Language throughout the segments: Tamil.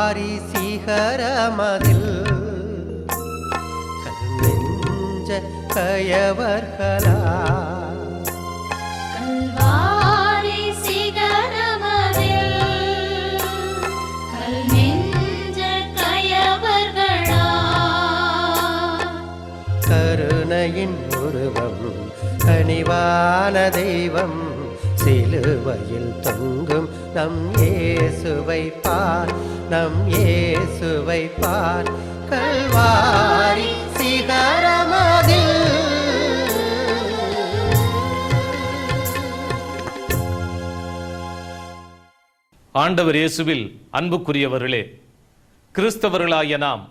கல்வாரி சிகரமதில் நெஞ்ச கயவர்களா கல்வாரி சிகரமதில் நெஞ்ச கயவர்களா கருணையின் உருவம் கனிவான தெய்வம் சிலுவையில் தொங்கும் நம் இயேசுவை பார், நம் இயேசுவை பார். கல்வாரி சிகரமதில் ஆண்டவர் இயேசுவில் அன்புக்குரியவர்களே, கிறிஸ்தவர்களாகிய நாம்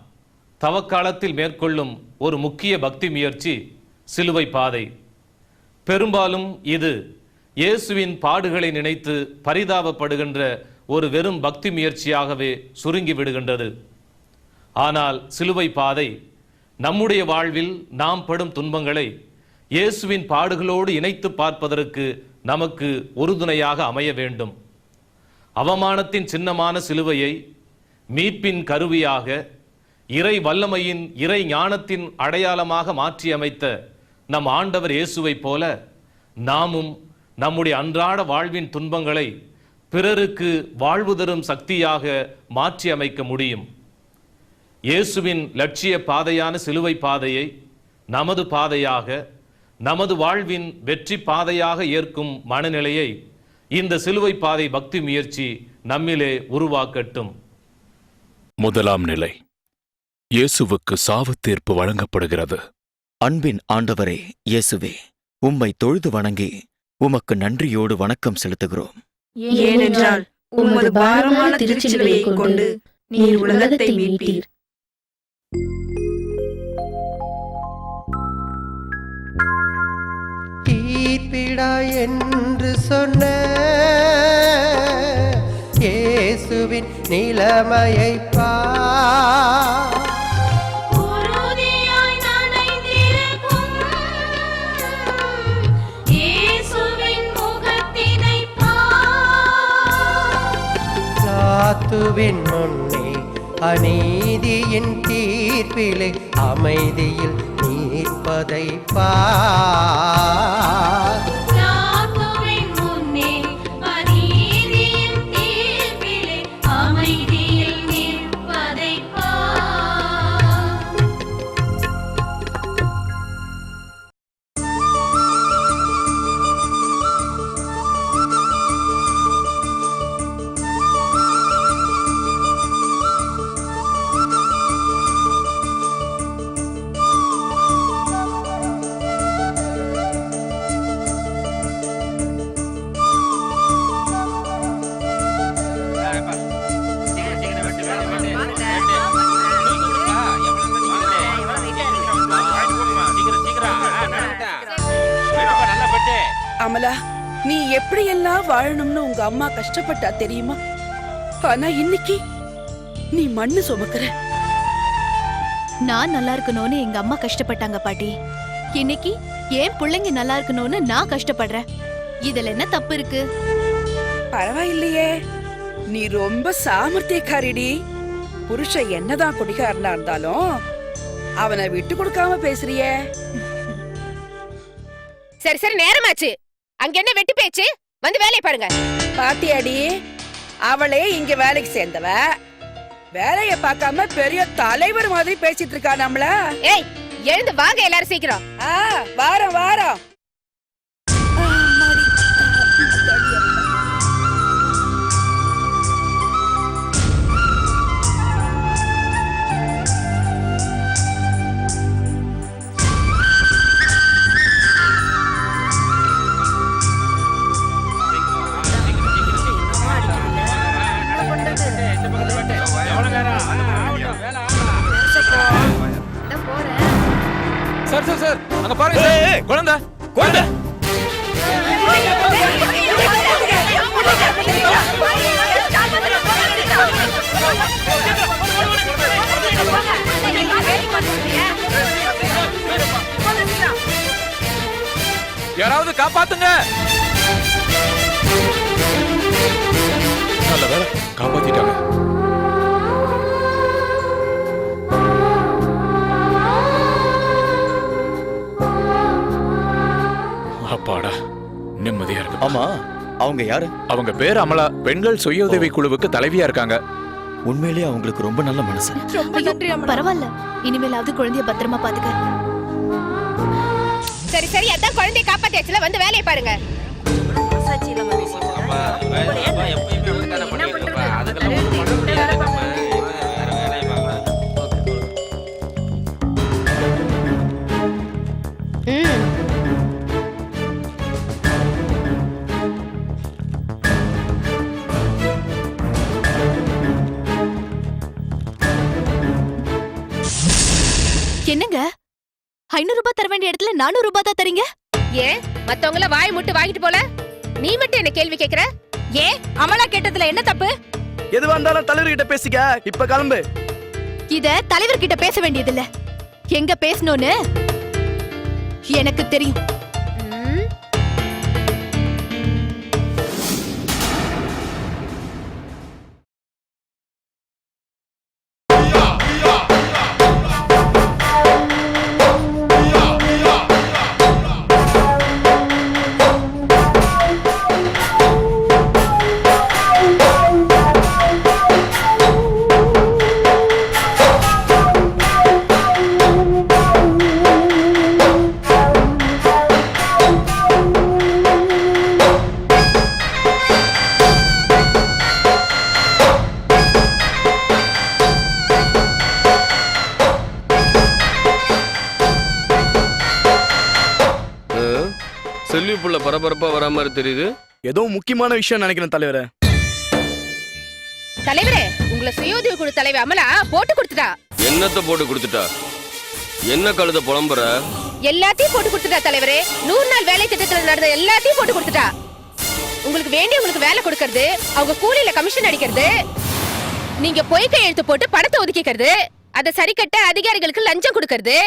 தவக்காலத்தில் மேற்கொள்ளும் ஒரு முக்கிய பக்தி முயற்சி சிலுவை பாதை. பெரும்பாலும் இது இயேசுவின் பாடுகளை நினைத்து பரிதாபப்படுகின்ற ஒரு வெறும் பக்தி முயற்சியாகவே சுருங்கி விடுகின்றது. ஆனால் சிலுவை பாதை நம்முடைய வாழ்வில் நாம் படும் துன்பங்களை இயேசுவின் பாடுகளோடு இணைத்து பார்ப்பதற்கு நமக்கு உறுதுணையாக அமைய வேண்டும். அவமானத்தின் சின்னமான சிலுவையை மீட்பின் கருவியாக, இறை வல்லமையின் இறை ஞானத்தின் அடையாளமாக மாற்றியமைத்த நம் ஆண்டவர் இயேசுவைப் போல நாமும் நம்முடைய அன்றாட வாழ்வின் துன்பங்களை பிறருக்கு வாழ்வு தரும் சக்தியாக மாற்றி அமைக்க முடியும். இயேசுவின் லட்சிய பாதையான சிலுவை பாதையை நமது பாதையாக, நமது வாழ்வின் வெற்றி பாதையாக ஏற்கும் மனநிலையை இந்த சிலுவை பாதை பக்தி முயற்சி நம்மிலே உருவாக்கட்டும். முதலாம் நிலை, இயேசுவுக்கு சாவு தீர்ப்பு வழங்கப்படுகிறது. அன்பின் ஆண்டவரே இயேசுவே, உம்மை தொழுது வணங்கி உமக்கு நன்றியோடு வணக்கம் செலுத்துகிறோம். ஏனென்றால் உமது பாரமான திருச்சிலுவையை கொண்டு நீர் உலகத்தை மீட்டீர். தீர்ப்பிடா என்று சொன்ன இயேசுவின் நிலைமையை பார். உறுதியாய் நனைந்திருக்கும் இயேசுவின் முகத்தினை பார். பிலாத்துவின் முன்னே அநீதியின் தீர்ப்பிலே அமைதியில் நிற்பதை பார். பிலாத்துவின் முன்னே அநீதியின் தீர்ப்பிலே அமைதியில் நிற்பதை பார். அமலா, நீ எப்படியெல்லாம் வாழணும்னு உங்க அம்மா கஷ்டப்பட்டா தெரியுமா? ஆனா இன்னைக்கு நீ மண்ணு சுமக்கிற. நான் நல்லா இருக்கணும்னு எங்க அம்மா கஷ்டப்பட்டாங்க பாட்டி. இன்னைக்கு ஏன் பிள்ளைங்க நல்லா இருக்கணும்னு நான் கஷ்டப்படுறேன். இதுல என்ன தப்பு இருக்கு? பரவாயில்லையே, நீ ரொம்ப சாமர்த்தியக்காரிடி. புருஷன் என்னதான் குடிகாரனா இருந்தாலும் அவனை விட்டு கொடுக்காம பேசுறியே. சரி சரி, நேரமாச்சு. அங்க என்ன வெட்டி பேச்சு? வந்து வேலையை பாருங்க. பாத்தியாடி, அவளே இங்க வேலைக்கு சேர்ந்தவ, வேலைய பார்க்காம பெரிய தலைவர் மாதிரி பேசிட்டு இருக்கா நம்மள. ஏய், எழுந்து வாங்க எல்லாரும் சீக்கிரம். வாரம் வாரம். சார் சார் சார், அங்க பாருங்க சார், குழந்தை குழந்தை. யாராவது காப்பாத்துங்க. நல்ல வேலை, காப்பாத்திட்டாங்க. ஆமா, அவங்க யாரு? அவங்க பேர் அமலா. பெண்கள் சுய உதவி குழுவுக்கு தலைவியா இருக்காங்க. உண்மையிலேயே அவங்களுக்கு ரொம்ப நல்ல மனசு. ரொம்ப நன்றி அம்மா. பரவாயில்ல, இனிமேலாவது குழந்தைய பத்திரமா பாத்துக்க. சரி சரி, அதான் குழந்தைய காப்பாத்தியாச்சுல, வந்து வேலையை பாருங்க. என்னங்க 500 ரூபாய் தர வேண்டிய இடத்துல 400 ரூபாய் தான் தரீங்க? ஏன் மத்தவங்கள வாய் முட்டு வாங்கிட்டு போல, நீ மட்டும் என்ன கேள்வி கேக்குற? ஏன் அமலா கேட்டதுல என்ன தப்பு? எதுவா இருந்தாலும் தலைவர்கிட்ட பேசிக்க. இப்ப கிளம்பு. இத தலைவர்கிட்ட பேச வேண்டியதில்ல. எங்க பேசணும்னு எனக்கு தெரியும். செல்வி புள்ள பரபரப்பா வர மாதிரி தெரியுது. ஏதோ முக்கியமான விஷயம் நினைக்கிறேன் தலைவரே. தலைவரே, உங்களை சுய உதவி குழு தலைவி அமலா போட்டு கொடுத்துட்டா. என்னத்த போட்டு கொடுத்துட்டா? என்ன கழுத புலம்புற? எல்லாத்தையும் போட்டு கொடுத்துட்டா தலைவரே. 100 நாள் வேலை திட்டத்துல நடந்த எல்லாத்தையும் போட்டு கொடுத்துட்டா. உங்களுக்கு வேண்டியவங்களுக்கு வேலை கொடுக்கறது, அவங்க கூலியில கமிஷன் அடிக்கிறது, நீங்க பொய் கையெழுத்து போட்டு பணத்தை ஒதுக்கிக்கிறது, அதை சரி கட்ட அதிகாரிகளுக்கு லஞ்சம் கொடுக்கறது,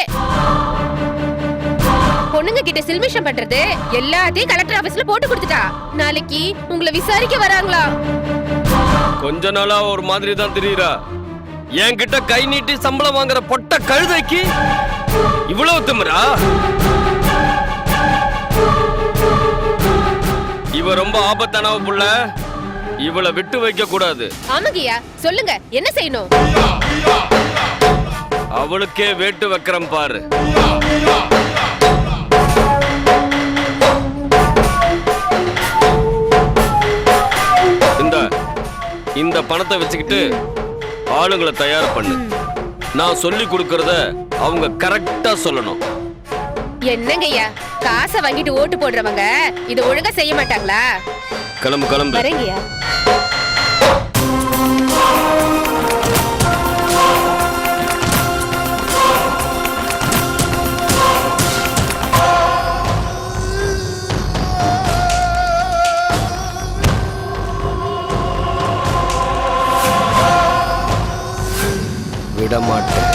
பொண்ணுங்க கிட்ட சில்மிஷம் பண்றது, எல்லாத்தையும் கலெக்டர் ஆபீஸ்ல போட்டு கொடுத்துட்டா. நாளைக்கு உங்களை விசாரிக்க வராங்களா? கொஞ்ச நாளா ஒரு மாதிரி தான் தெரியுறா. என்கிட்ட கை நீட்டி சம்பளம் வாங்குற பொட்ட கழுதைக்கு இவ்வளவு திமிரா? இவ ரொம்ப ஆபத்தானவ புள்ள. இவளை விட்டு வைக்க கூடாது. ஆமாங்கய்யா, சொல்லுங்க என்ன செய்யணும்? அவளுக்கே வேட்டு வைக்கிறேன் பாரு. இந்த பணத்தை வச்சுக்கிட்டு ஆளுங்களை தயார் பண்ணு. நான் சொல்லி கொடுக்கறத அவங்க கரெக்டா சொல்லணும். என்னங்கய்யா, காசை வாங்கிட்டு ஓட்டு போடுறவங்க இத ஒழுங்கா செய்ய மாட்டாங்களா? கிளம்பு கிளம்பு. வரேங்கய்யா. விட மாட்டேன்.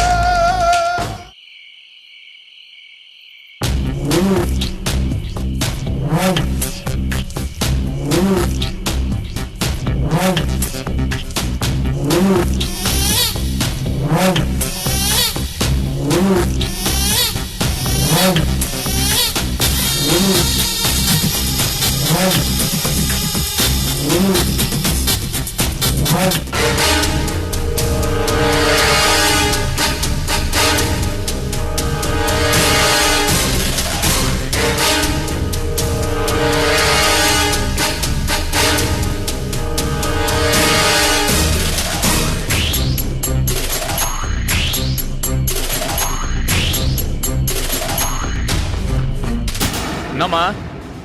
என்னம்மா,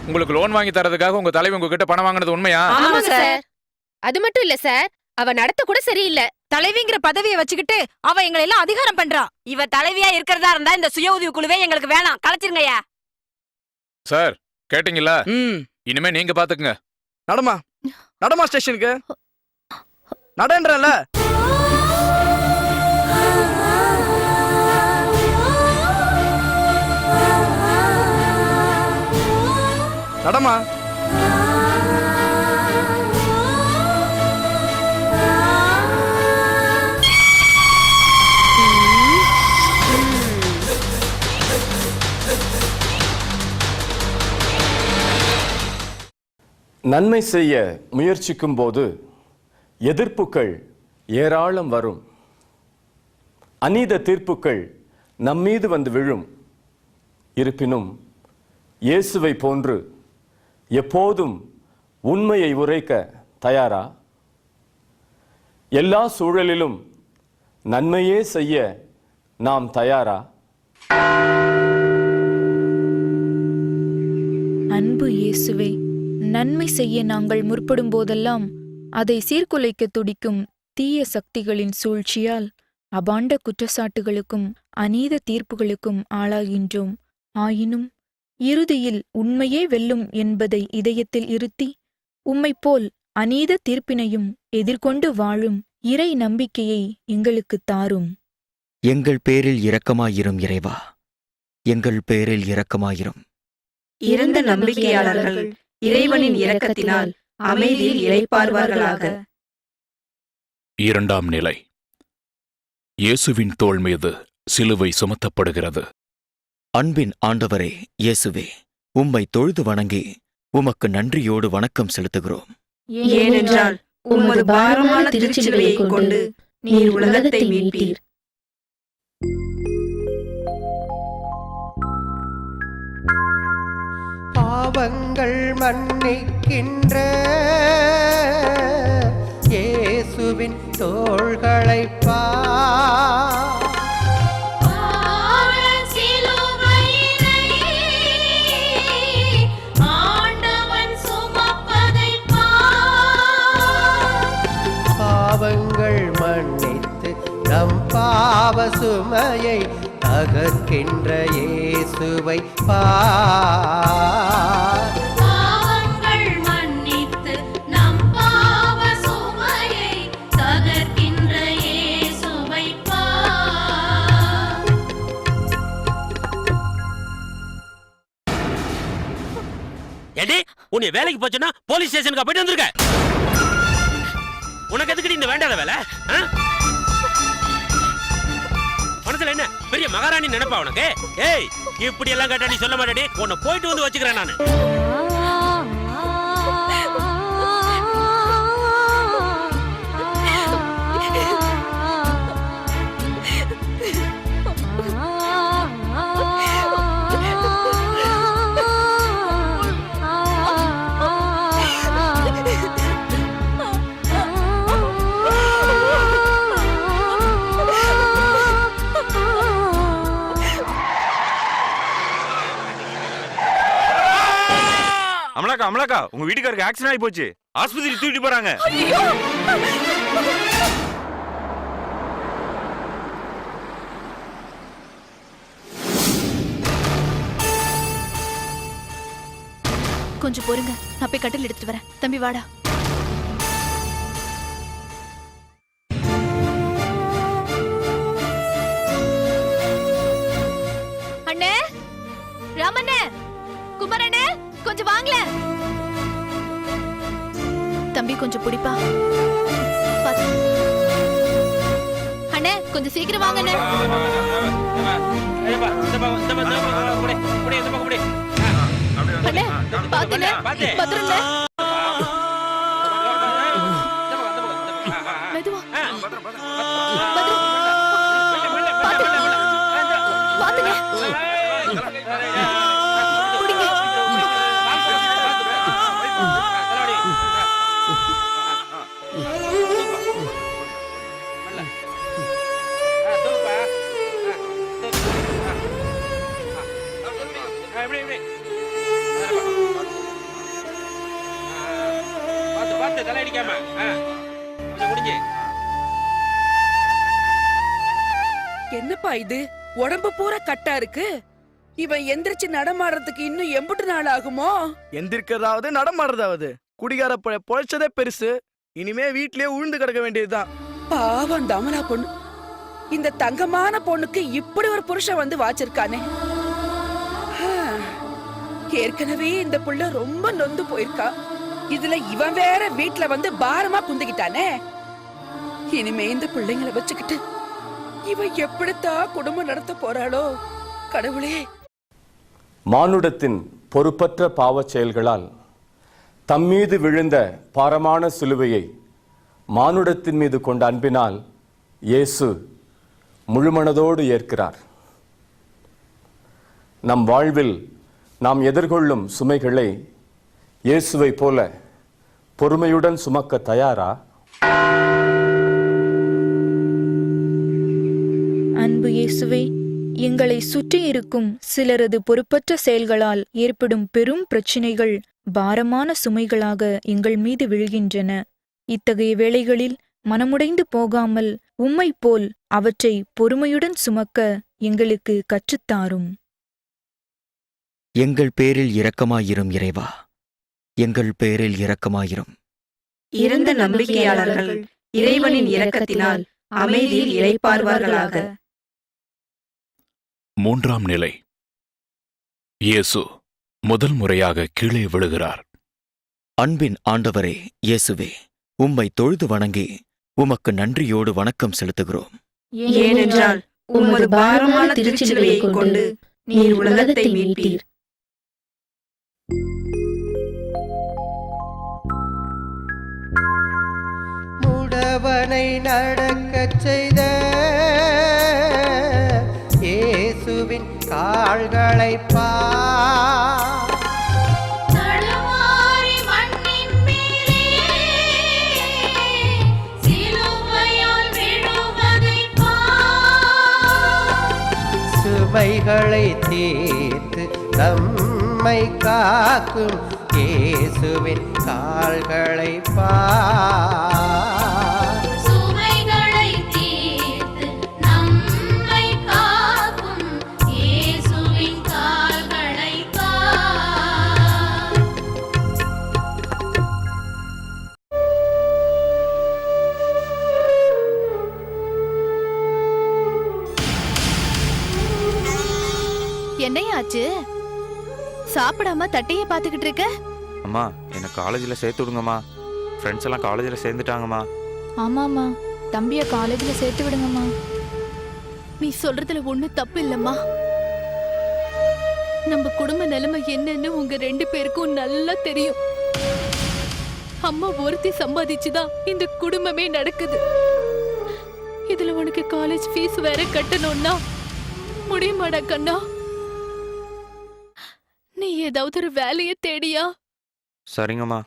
உங்களுக்கு லோன் வாங்கி தரதுக்காக உங்க தலைவி உங்ககிட்ட பணம் வாங்கினது உண்மையா? ஆமா சார். அது மட்டும் இல்ல சார், அவ நடத்த கூட சரியில்லை. தலைவிங்கிற பதவியை வச்சுக்கிட்டு அவ எங்களை எல்லாம் அதிகாரம் பண்றா. இவ தலைவியா இருக்கிறதா இருந்தா இந்த சுய உதவி குழுவே எங்களுக்கு வேணாம், கலைச்சிருங்கய்யா. சார் கேட்டீங்களா? இனிமே நீங்க பாத்துக்குங்க. நடமா நடமா ஸ்டேஷனுக்கு நடன்றல. நடமா. நன்மை செய்ய முயற்சிக்கும் போது எதிர்ப்புகள் ஏராளம் வரும். அநீத தீர்ப்புகள் நம்மீது வந்து விழும். இருப்பினும் இயேசுவை போன்று எப்போதும் உண்மையை உரைக்க தயாரா? எல்லா சூழலிலும் நன்மையே செய்ய நாம் தயாரா? அன்பு இயேசுவே, நன்மை செய்ய நாங்கள் முற்படும் போதெல்லாம் அதை சீர்குலைக்க துடிக்கும் தீய சக்திகளின் சூழ்ச்சியால் அபாண்ட குற்றச்சாட்டுகளுக்கும் அநீத தீர்ப்புகளுக்கும் ஆளாகின்றோம். ஆயினும் இறுதியில் உண்மையே வெல்லும் என்பதை இதயத்தில் இருத்தி உம்மைப் போல் அநீத தீர்ப்பினையும் எதிர்கொண்டு வாழும் இறை நம்பிக்கையை எங்களுக்குத் தாரும். எங்கள் பேரில் இரக்கமாயிரும் இறைவா, எங்கள் பேரில் இரக்கமாயிரும். இறந்த நம்பிக்கையாளர்கள் இறைவனின் இரக்கத்தினால் அமைதியில் இளைப்பாறுவார்களாக. இரண்டாம் நிலை. இயேசுவின் தோள் மீது சிலுவை சுமத்தப்படுகிறது. அன்பின் ஆண்டவரே இயேசுவே, உம்மை தொழுது வணங்கி உமக்கு நன்றியோடு வணக்கம் செலுத்துகிறோம். ஏனென்றால் உமது பாரமான திருச்சிலுவையை கொண்டு நீர் உலகத்தை மீட்டீர். பாவங்கள் மன்னிக்கின்ற இயேசுவின் தோள்களைப் பார். ஆண்டவன் சுமப்பதைப் பார். பாவங்கள் மன்னித்து நம் பாவ சுமையை தகர்க்கின்ற இயேசுவை பார். பாவங்கள் மன்னித்து நம் பாவ சுமையை தகர்க்கின்ற இயேசுவை பார். ஏடி உன்னை வேலைக்கு போச்சுன்னா போலீஸ் ஸ்டேஷனுக்கு போயிட்டு வந்திருக்க. உனக்கு எதுக்கு இந்த வேண்டாத வேலை? மனசுல என்ன பெரிய மகாராணி நினைப்பா உனக்கு? ஏய், இப்படி எல்லாம் கேட்டா நீ சொல்ல மாட்டேடி. உன்னை போயிட்டு வந்து வச்சுக்கிறேன் நானு. அமலாக்கா, உங்க வீட்டுக்காருக்கு ஆக்சிடென்ட் ஆகி போச்சு. ஆஸ்பத்திரி தூக்கிட்டு போறாங்க. கொஞ்சம் பொறுங்க, நான் போய் கட்டில் எடுத்துட்டு வரேன். தம்பி வாடா. அண்ணே, ராமண்ணே, குமரண்ணே, கொஞ்சம் வாங்கல. தம்பி கொஞ்சம் பிடிப்பா. அண்ணே கொஞ்சம் சீக்கிரம் வாங்க அண்ணே. அண்ணே பாத்துண்ணே, பத்திரண்ணே. மெதுவா பாத்துண்ணே. என்னப்பா இது, உடம்பு பூரா கட்டா இருக்கு. இவன் எந்திரிச்சு நடமாடுறதுக்கு இன்னும் எம்புட்டு நாள் ஆகுமோ? எந்திரிக்கிறதாவது நடமாடுறதாவது. குடிகார பொழைச்சதே பெருசு. இனிமே வீட்லயே உழுந்து கிடக்க வேண்டியதுதான். பாவம் தமலா பொண்ணு. இந்த தங்கமான பொண்ணுக்கு இப்படி ஒரு புருஷன் வந்து வாச்சிருக்கானே. ஏற்கனவே இந்த புள்ள ரொம்ப நொந்து போயிருக்கா. இதுல இவன் வேற வீட்டுல வந்து பாரமா குந்திக்கிட்டானே. இனிமே இந்த பிள்ளைங்களை வச்சுக்கிட்டு இவன் எப்படித்தான் குடும்பம் நடத்த போறாளோ கடவுளே. மானுடத்தின் பொறுப்பற்ற பாவச் செயல்களால் தம்மீது விழுந்த பாரமான சிலுவையை மானுடத்தின் மீது கொண்ட அன்பினால் இயேசு முழுமனதோடு ஏற்கிறார். நம் வாழ்வில் நாம் எதிர்கொள்ளும் சுமைகளை இயேசுவை போல பொறுமையுடன் சுமக்க தயாரா? அன்பு இயேசுவே, எங்களை சுற்றி இருக்கும் சிலரது பொறுப்பற்ற செயல்களால் ஏற்படும் பெரும் பிரச்சினைகள் பாரமான சுமைகளாக எங்கள் மீது விழுகின்றன. இத்தகைய வேளைகளில் மனமுடைந்து போகாமல் உம்மை போல் அவற்றை பொறுமையுடன் சுமக்க எங்களுக்கு கற்றுத்தாரும். எங்கள் பேரில் இரக்கமாயிரும் இறைவா, எங்கள் பேரில் இரக்கமாயிரும். இறந்த நம்பிக்கையாளர்கள் இறைவனின் இரக்கத்தினால் அமைதியில் இளைப்பார்வார்களாக. 3ஆம் நிலை. இயேசு முதல் முறையாக கீழே விழுகிறார். அன்பின் ஆண்டவரே இயேசுவே, உம்மை தொழுது வணங்கி உமக்கு நன்றியோடு வணக்கம் செலுத்துகிறோம். ஏனென்றால் உமது பாரமான திருச்சிலுவையை கொண்டு நீர் உலகத்தை மீட்டீர். முடவனை நடக்கச் செய்த இயேசுவின் கால்களை பார். தடுமாறி மண்ணின் மேலே சிலுவையால் விழுவதைப் பார். சுமைகளை தீர்த்து நம்மை காக்கும் இயேசுவின் கால்களை பார். சுமைகளை தீர்த்து நம்மை காக்கும் இயேசுவின் கால்களைப் பார். என்னையாச்சு? சாப்பிடாம தட்டையே பாத்துக்கிட்டு இருக்க? அம்மா, என்னை காலேஜில் சேர்த்து விடுங்கம்மா. ஃப்ரெண்ட்ஸ் எல்லாம் காலேஜில் சேர்ந்துட்டாங்கம்மா. ஆமாம்மா, தம்பிய காலேஜ்ல சேர்த்து விடுங்கம்மா. நீ சொல்றதுல ஒண்ணும் தப்பு இல்லம்மா. நம்ம குடும்ப நிலைமை என்னன்னு உங்க 2 பேருக்கும் நல்லா தெரியும். அம்மா ஒருத்தி சம்பாதிச்சுதான் இந்த குடும்பமே நடக்குது. இதுல உனக்கு காலேஜ் ஃபீஸ் வேற கட்டணும்னா முடியுமாடா கண்ணா? நீ ஏதாவது ஒரு வேலையை தேடியா? சரிங்கம்மா.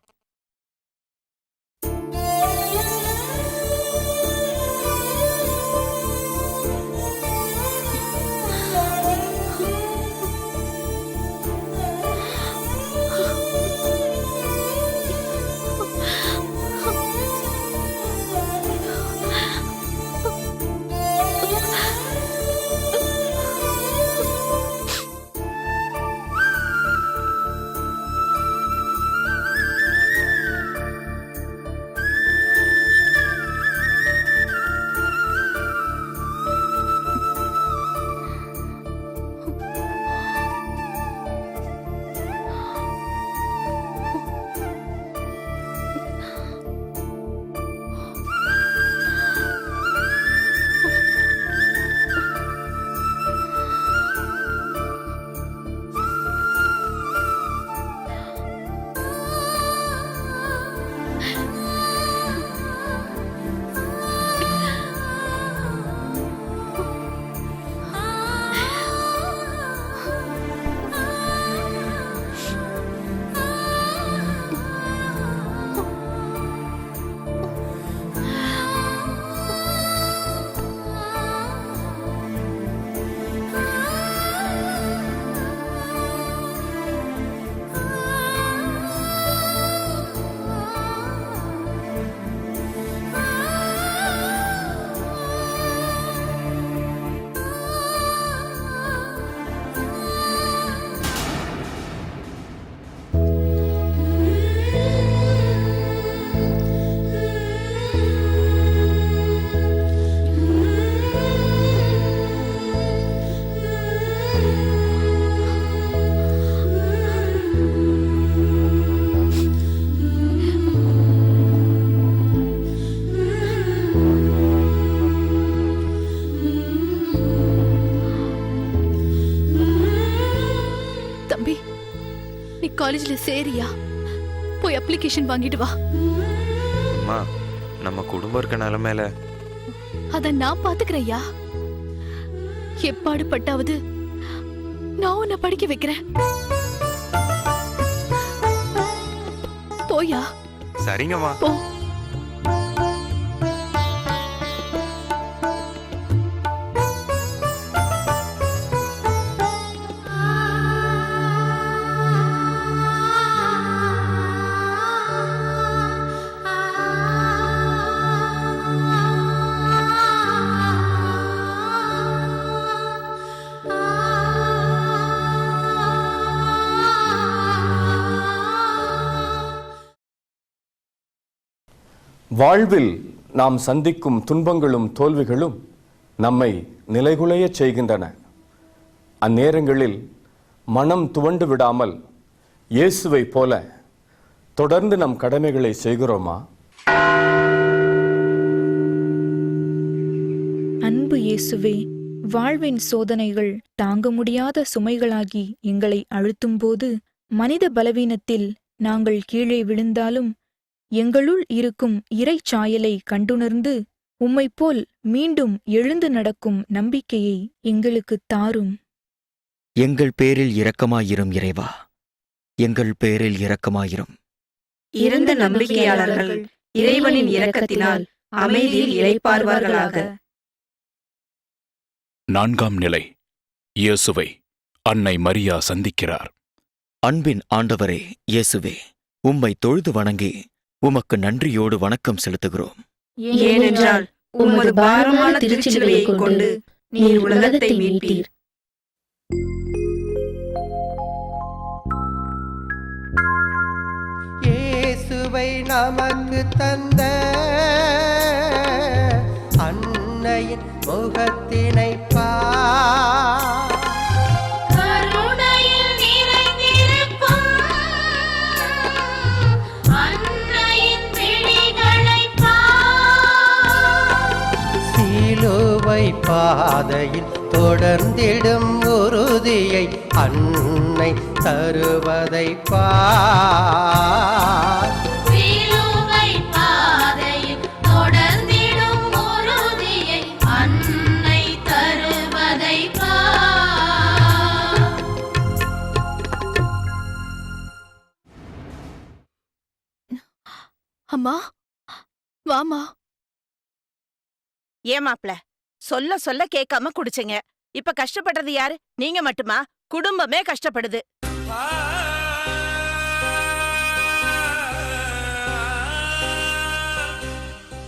காலேஜ்ல சேரியா? போய் போய் அப்ளிகேஷன் வாங்கிட்டு வா. அம்மா, நம்ம குடும்பம் இருக்க நிலைமையில அத நான் பாத்துக்கிறேன்யா. எப்பாடு பட்டாவது நான் உன்னை படிக்க வைக்கிறேன். போயா. சரிங்கம்மா. போ. வாழ்வில் நாம் சந்திக்கும் துன்பங்களும் தோல்விகளும் நம்மை நிலைகுலையச் செய்கின்றன. அந்நேரங்களில் மனம் துவண்டு விடாமல் இயேசுவை போல தொடர்ந்து நம் கடமைகளை செய்கிறோமா? அன்பு இயேசுவே, வாழ்வின் சோதனைகள் தாங்க முடியாத சுமைகளாகி எங்களை அழுத்தும்போது, மனித பலவீனத்தில் நாங்கள் கீழே விழுந்தாலும் எங்களுள் இருக்கும் இறைச்சாயலை கண்டுணர்ந்து உம்மைப்போல் மீண்டும் எழுந்து நடக்கும் நம்பிக்கையை எங்களுக்குத் தாரும். எங்கள் பேரில் இரக்கமாயிரும் இறைவா, எங்கள் பேரில் இரக்கமாயிரும். இறந்த நம்பிக்கையாளர்கள் இறைவனின் இரக்கத்தினால் அமைதியில் இளைப்பார்வார்களாக. 4ஆம் நிலை. இயேசுவை அன்னை மரியா சந்திக்கிறார். அன்பின் ஆண்டவரே இயேசுவே, உம்மை தொழுது வணங்கி உமக்கு நன்றியோடு வணக்கம் செலுத்துகிறோம். ஏனென்றால் உமது பாரமான திருச்சிலுவையை கொண்டு நீர் உலகத்தை மீட்டீர். இயேசுவை நமக்கு தந்த அன்னையின் முகத்தினை பார். கருணையில் நிறைந்திருக்கும் அன்னையின் விழிகளைப் பார். சிலுவை பாதையில் தொடர்ந்திடும் உறுதியை அன்னை தருவதை பார். சிலுவை பாதையில் தொடர்ந்திடும் உறுதியை அன்னை தருவதை பார். அம்மா, வாமா. ஏமாப்ல சொல்ல சொல்ல கேட்காம குடிச்சீங்க. இப்ப கஷ்டப்படுறது யாரு? நீங்க மட்டுமா? குடும்பமே கஷ்டப்படுது.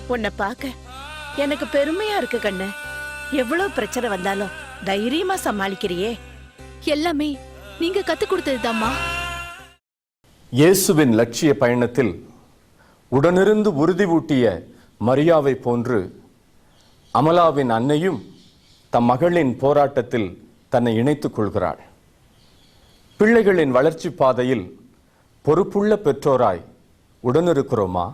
உன்னை பார்க்க எனக்கு பெருமையா இருக்கு கண்ணு. எவ்வளவு பிரச்சனை வந்தாலும் தைரியமா சமாளிக்கிறியே. எல்லாமே நீங்க கத்து கொடுத்ததுதாம்மா. இயேசுவின் லட்சிய பயணத்தில் உடனிருந்து உறுதி ஊட்டிய மரியாவை போன்று அமலாவின் அன்னையும் தம் மகளின் போராட்டத்தில் தன்னை இணைத்துக் கொள்கிறாள். பிள்ளைகளின் வளர்ச்சி பாதையில் பொறுப்புள்ள பெற்றோராய் உடனிருக்கிறோமா?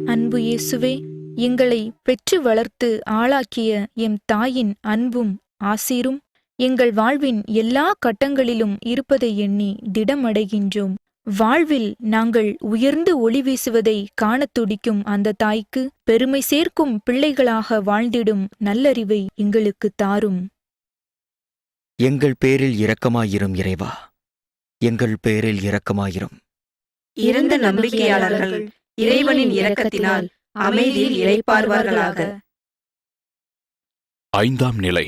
அன்பு இயேசுவே, எங்களை பெற்று வளர்த்து ஆளாக்கிய எம் தாயின் அன்பும் ஆசீரும் எங்கள் வாழ்வின் எல்லா கட்டங்களிலும் இருப்பதை எண்ணி திடமடைகின்றோம். வாழ்வில் நாங்கள் உயர்ந்து ஒளி வீசுவதை காணத் துடிக்கும் அந்த தாய்க்கு பெருமை சேர்க்கும் பிள்ளைகளாக வாழ்ந்திடும் நல்லறிவை எங்களுக்கு தாரும். எங்கள் பேரில் இரக்கமாயிரும் இறைவா, எங்கள் பேரில் இரக்கமாயிரும். இறந்த நம்பிக்கையாளர்கள் இறைவனின் இரக்கத்தினால் அமைதியில் இளைப்பார்வார்களாக. 5ஆம் நிலை.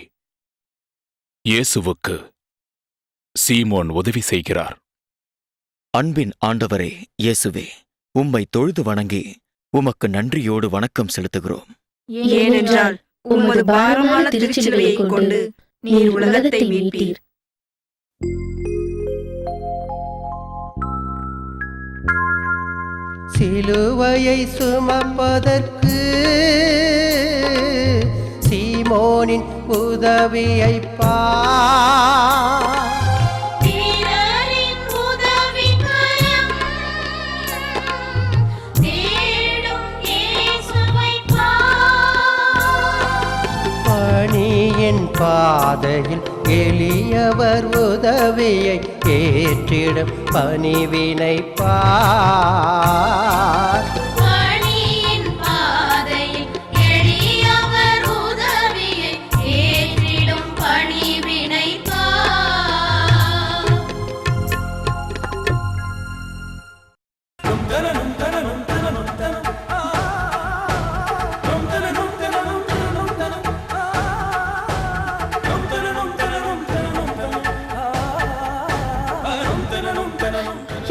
இயேசுவுக்கு சீமோன் உதவி செய்கிறார். அன்பின் ஆண்டவரே இயேசுவே, உம்மை தொழுது வணங்கி உமக்கு நன்றியோடு வணக்கம் செலுத்துகிறோம். ஏனென்றால் உமது பாரமான திருச்சிலுவையை கொண்டு நீர் உலகத்தை மீட்டீர். சிலுவையை சுமப்பதற்கு சீமோனின் உதவியை பார். பிறரின் உதவிக்கரம் தேடும் இயேசுவைப் பார். பணியின் பாதையில் எளியவர் உதவியை ஏற்றிடும் பணிவினை பார். பணியின் பாதையில் எளியவர் உதவியை ஏற்றிடும் பணிவினை பார்.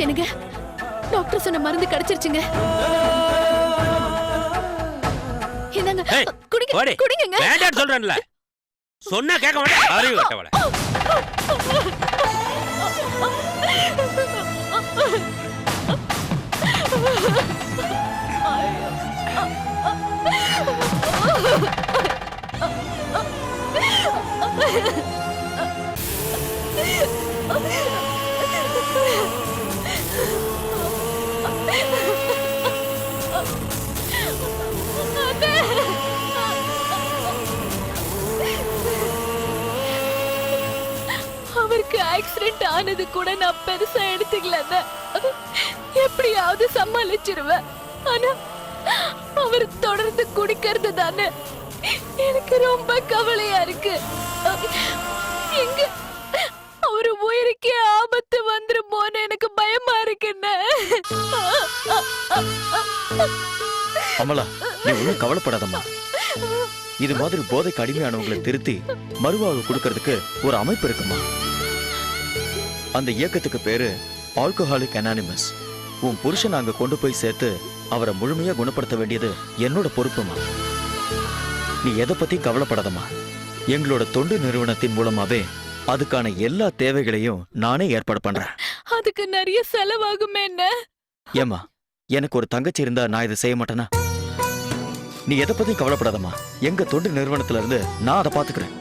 எனக்கு டாக்டர் சொன்ன மருந்து கிடைச்சிருச்சுங்க. என்னங்க குடிங்க குடிங்க. வேண்டாம்னு சொல்றேன்ல. சொன்னா கேட்க மாட்டேன். அறிவு கட்டவள. அவருக்கு ஆக்சிடென்ட் ஆனது கூட நான் பெருசா எடுத்துக்கல. எப்படியாவது சமாளிச்சிருவேன். ஆனா அவர் தொடர்ந்து குடிக்கிறது தானே எனக்கு ரொம்ப கவலையா இருக்கு. எங்க அவரு உயிருக்கே ஆபத்து வந்துருமோன்னு எனக்கு பயமா இருக்குன்னு. அமலா, நீ ஒன்றும் கவலைப்படாதம்மா. இது மாதிரி போதைக்கு அடிமையானவங்களை திருத்தி மறுவாழ்வு கொடுக்கறதுக்கு ஒரு அமைப்பு இருக்குமா. அந்த இயக்கத்துக்கு பேரு ஆல்கஹாலிக் அனானிமஸ். உன் புருஷன் அங்க கொண்டு போய் சேர்த்து அவரை முழுமையா குணப்படுத்த வேண்டியது என்னோட பொறுப்புமா. நீ எதை பத்தி கவலைப்படாதம்மா. எங்களோட தொண்டு நிறுவனத்தின் மூலமாவே அதுக்கான எல்லா தேவைகளையும் நானே ஏற்பாடு பண்றேன். அதுக்கு நிறைய செலவாகுமே. என்ன ஏமா, எனக்கு ஒரு தங்கச்சி இருந்தா நான் இதை செய்ய மாட்டேனா? நீ எதை பத்தி கவலைப்படாதம்மா. எங்க தொண்டு நிறுவனத்துல இருந்து நான் அதை பாத்துக்கிறேன்.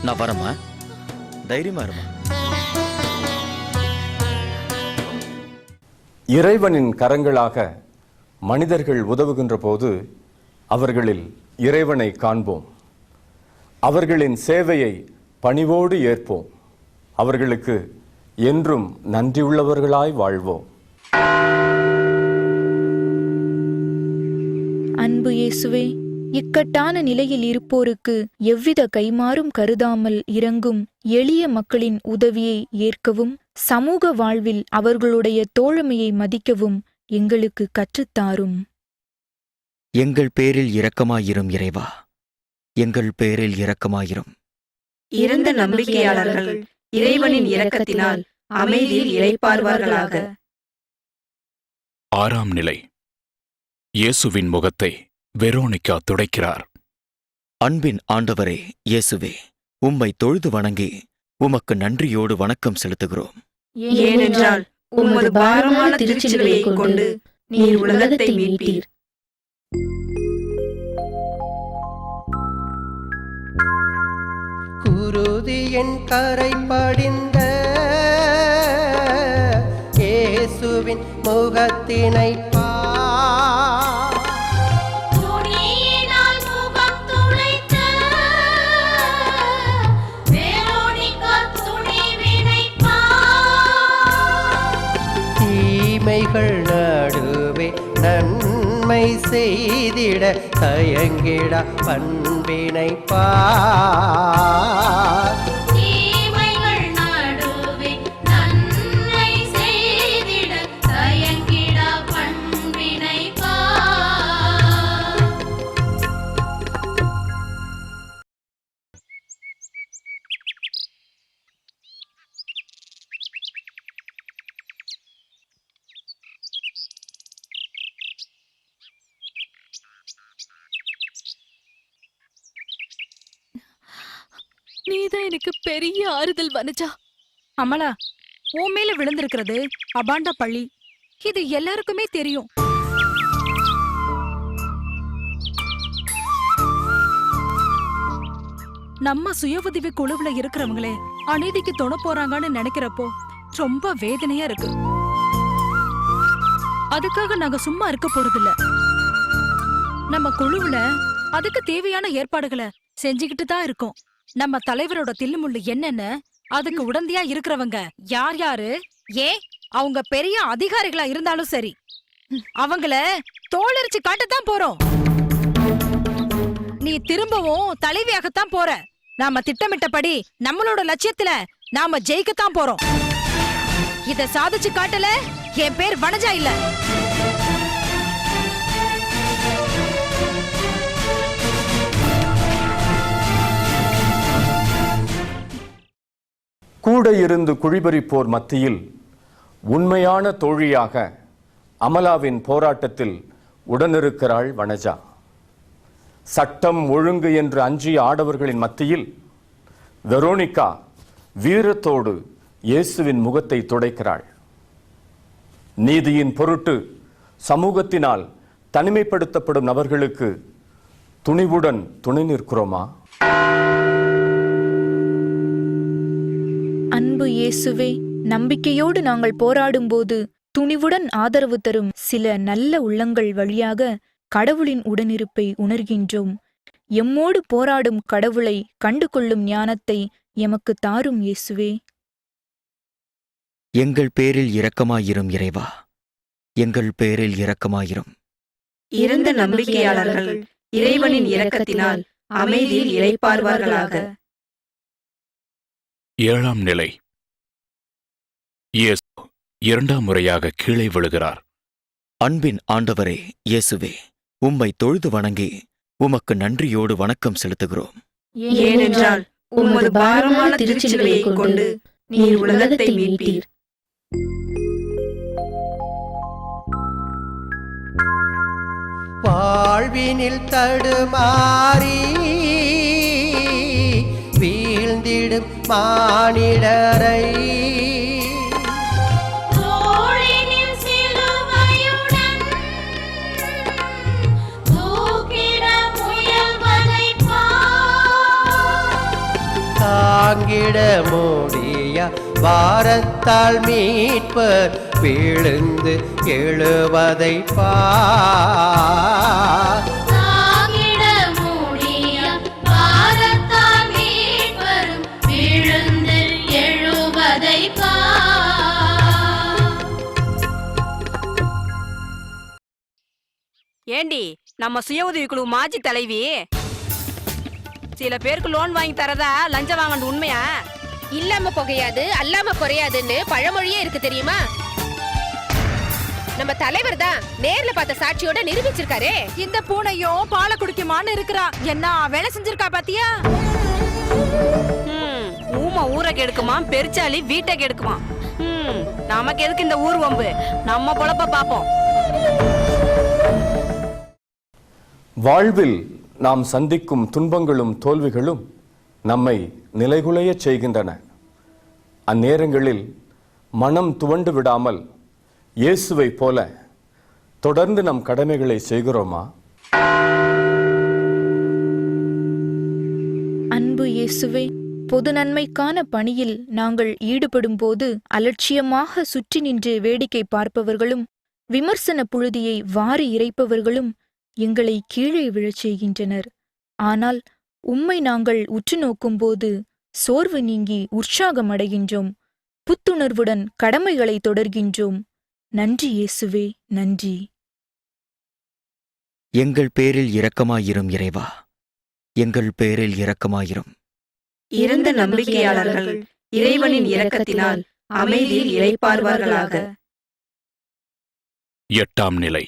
நான் வரேம்மா, தைரியமா இருமா. இறைவனின் கரங்களாக மனிதர்கள் உதவுகின்ற போது அவர்களில் இறைவனை காண்போம். அவர்களின் சேவையை பணிவோடு ஏற்போம். அவர்களுக்கு என்றும் நன்றியுள்ளவர்களாய் வாழ்வோம். அன்பு இயேசுவே, இக்கட்டான நிலையில் இருப்போருக்கு எவ்வித கைமாறும் கருதாமல் இறங்கும் எளிய மக்களின் உதவியை ஏற்கவும், சமூக வாழ்வில் அவர்களுடைய தோழமையை மதிக்கவும் எங்களுக்கு கற்றுத்தாரும். எங்கள் பேரில் இரக்கமாயிரும் இறைவா, எங்கள் பேரில் இரக்கமாயிரும். இறந்த நம்பிக்கையாளர்கள் இறைவனின் இரக்கத்தினால் அமைதியில் இளைப்பார்வார்களாக. 6ஆம் நிலை. இயேசுவின் முகத்தை வெரோனிகா துடைக்கிறார். அன்பின் ஆண்டவரே இயேசுவே, உம்மை தொழுது வணங்கி உமக்கு நன்றியோடு வணக்கம் செலுத்துகிறோம். ஏனென்றால் உமது பாரமான திருச்சிலுவையை கொண்டு நீர் உலகத்தை மீட்டீர். குருதியின் கரை படிந்த இயேசுவின் முகத்தினை பார். துணியினால் முகம் துளைத்த வெரோனிகா துணிவினை பார். தீமைகள் நடுவே நன்மை செய்திட தயங்கிட பண்பினை பார். தீமைகள் நடுவே நன்மை செய்திட தயங்கிட பண்பினை பார். நீதான் எனக்கு பெரிய ஆறுதல் வனஜா. அமலா, உன் மேல விழுந்திருக்கிறது அபாண்ட பழி. இது எல்லாருக்குமே தெரியும். நம்ம சுய உதவி குழுவுல இருக்கிறவங்களே அநீதிக்கு துணை போறாங்கன்னு நினைக்கிறப்போ ரொம்ப வேதனையா இருக்கு. அதுக்காக நாங்க சும்மா இருக்க போறதில்ல. நம்ம குழுவுல அதுக்கு தேவையான ஏற்பாடுகளை செஞ்சுக்கிட்டு தான் இருக்கோம். நம்ம தலைவரோட தில்லுமுள்ளு என்னன்னு அதுக்கு உடந்தையா இருக்கிறவங்க யார் யாரு? ஏன் அவங்க பெரிய அதிகாரிகளா இருந்தாலும் சரி, அவங்கள தோலரிச்சு காட்டத்தான் போறோம். நீ திரும்பவும் தலைவியாகத்தான் போற. நாம திட்டமிட்டபடி நம்மளோட லட்சியத்துல நாம ஜெயிக்கத்தான் போறோம். இத சாதிச்சு காட்டல என் பேர் வனஜா இல்ல. கூட இருந்து குழிபறிப்போர் மத்தியில் உண்மையான தோழியாக அமலாவின் போராட்டத்தில் உடனிருக்கிறாள் வனஜா. சட்டம் ஒழுங்கு என்று அஞ்சிய ஆடவர்களின் மத்தியில் வெரோனிகா வீரத்தோடு இயேசுவின் முகத்தை துடைக்கிறாள். நீதியின் பொருட்டு சமூகத்தினால் தனிமைப்படுத்தப்படும் நபர்களுக்கு துணிவுடன் துணை நிற்கிறோமா? அன்பு இயேசுவே, நம்பிக்கையோடு நாங்கள் போராடும்போது துணிவுடன் ஆதரவு தரும் சில நல்ல உள்ளங்கள் வழியாக கடவுளின் உடனிருப்பை உணர்கின்றோம். எம்மோடு போராடும் கடவுளை கண்டு கொள்ளும் ஞானத்தை எமக்கு தாரும் இயேசுவே. எங்கள் பேரில் இரக்கமாயிரும் இறைவா, எங்கள் பேரில் இரக்கமாயிரும். இறந்த நம்பிக்கையாளர்கள் இறைவனின் இரக்கத்தினால் அமைதியில் இளைப்பார்வார்களாக. 7ஆம் நிலை. இயேசு 2ஆம் முறையாக கீழே விழுகிறார். அன்பின் ஆண்டவரே இயேசுவே, உம்மை தொழுது வணங்கி உமக்கு நன்றியோடு வணக்கம் செலுத்துகிறோம். ஏனென்றால் உமது பாரமான திருச்சிலுவையை கொண்டு நீர் உலகத்தை மீட்டீர். வாழ்வினில் தடுமாறி வீழ்ந்திடும் மானிடரை தோளினில் சிலுவையுடன் தூக்கிட முயல்வதைப் பார். தாங்கிட முடிய பாரத்தால் மீட்பர் விழுந்து எழுவதை பார். தாங்கிட முடிய பாரத்தால் மீட்பரும் விழுந்து எழுவதைப் பார். ஏண்டி, நம்ம சுய உதவிக்குழு மாஜி தலைவி சில பேருக்கு லோன் வாங்கி தரதா லஞ்சம் வாங்கினது உண்மையா? இல்லாம புகையாது அல்லாம குறையாதுன்னு பழமொழியே இருக்கு தெரியுமா? நம்ம தலைவர் தான் நேர்ல பார்த்த சாட்சியோட நிரூபிச்சிருக்காரே. இந்த பூனையும் பாலை குடிக்குமான்னு இருக்கிறா. என்ன வேலை செஞ்சிருக்கா பாத்தியா? ஊமை ஊரை கெடுக்குமா, பெருச்சாலி வீட்டை கெடுக்குமா. நமக்கு எதுக்கு இந்த ஊர் வம்பு? நம்ம பொழப்ப பாப்போம். வாழ்வில் நாம் சந்திக்கும் துன்பங்களும் தோல்விகளும் நம்மை நிலைகுலையச் செய்கின்றன. அந்நேரங்களில் மனம் துவண்டு விடாமல் இயேசுவை போல தொடர்ந்து நம் கடமைகளை செய்கிறோமா? அன்பு இயேசுவே, பொது நன்மைக்கான பணியில் நாங்கள் ஈடுபடும் போது அலட்சியமாக சுற்றி நின்று வேடிக்கை பார்ப்பவர்களும் விமர்சன புழுதியை வாரி இறைப்பவர்களும் எங்களை கீழே விழச் செய்கின்றனர். ஆனால் உம்மை நாங்கள் உற்று நோக்கும்போது சோர்வு நீங்கி உற்சாகமடைகின்றோம். புத்துணர்வுடன் கடமைகளை தொடர்கின்றோம். நன்றி இயேசுவே, நன்றி. எங்கள் பேரில் இரக்கமாயிரும் இறைவா, எங்கள் பேரில் இரக்கமாயிரும். இறந்த நம்பிக்கையாளர்கள் இறைவனின் இரக்கத்தினால் அமைதியில் இளைப்பார்வார்களாக. 8ஆம் நிலை.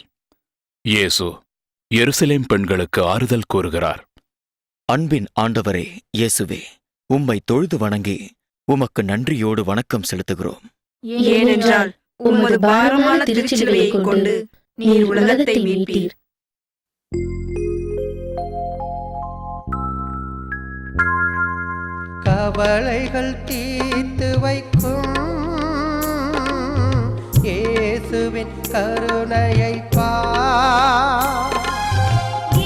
இயேசு எருசலேம் பெண்களுக்கு ஆறுதல் கூறுகிறார். அன்பின் ஆண்டவரே இயேசுவே, உம்மை தொழுது வணங்கி உமக்கு நன்றியோடு வணக்கம் செலுத்துகிறோம். ஏனென்றால் உமது பாரமான திருச்சிலுவையை கொண்டு நீர் உலகத்தை மீட்டீர். கவலைகள் தீர்த்து வைக்கும் இயேசுவின் கருணையை பார்.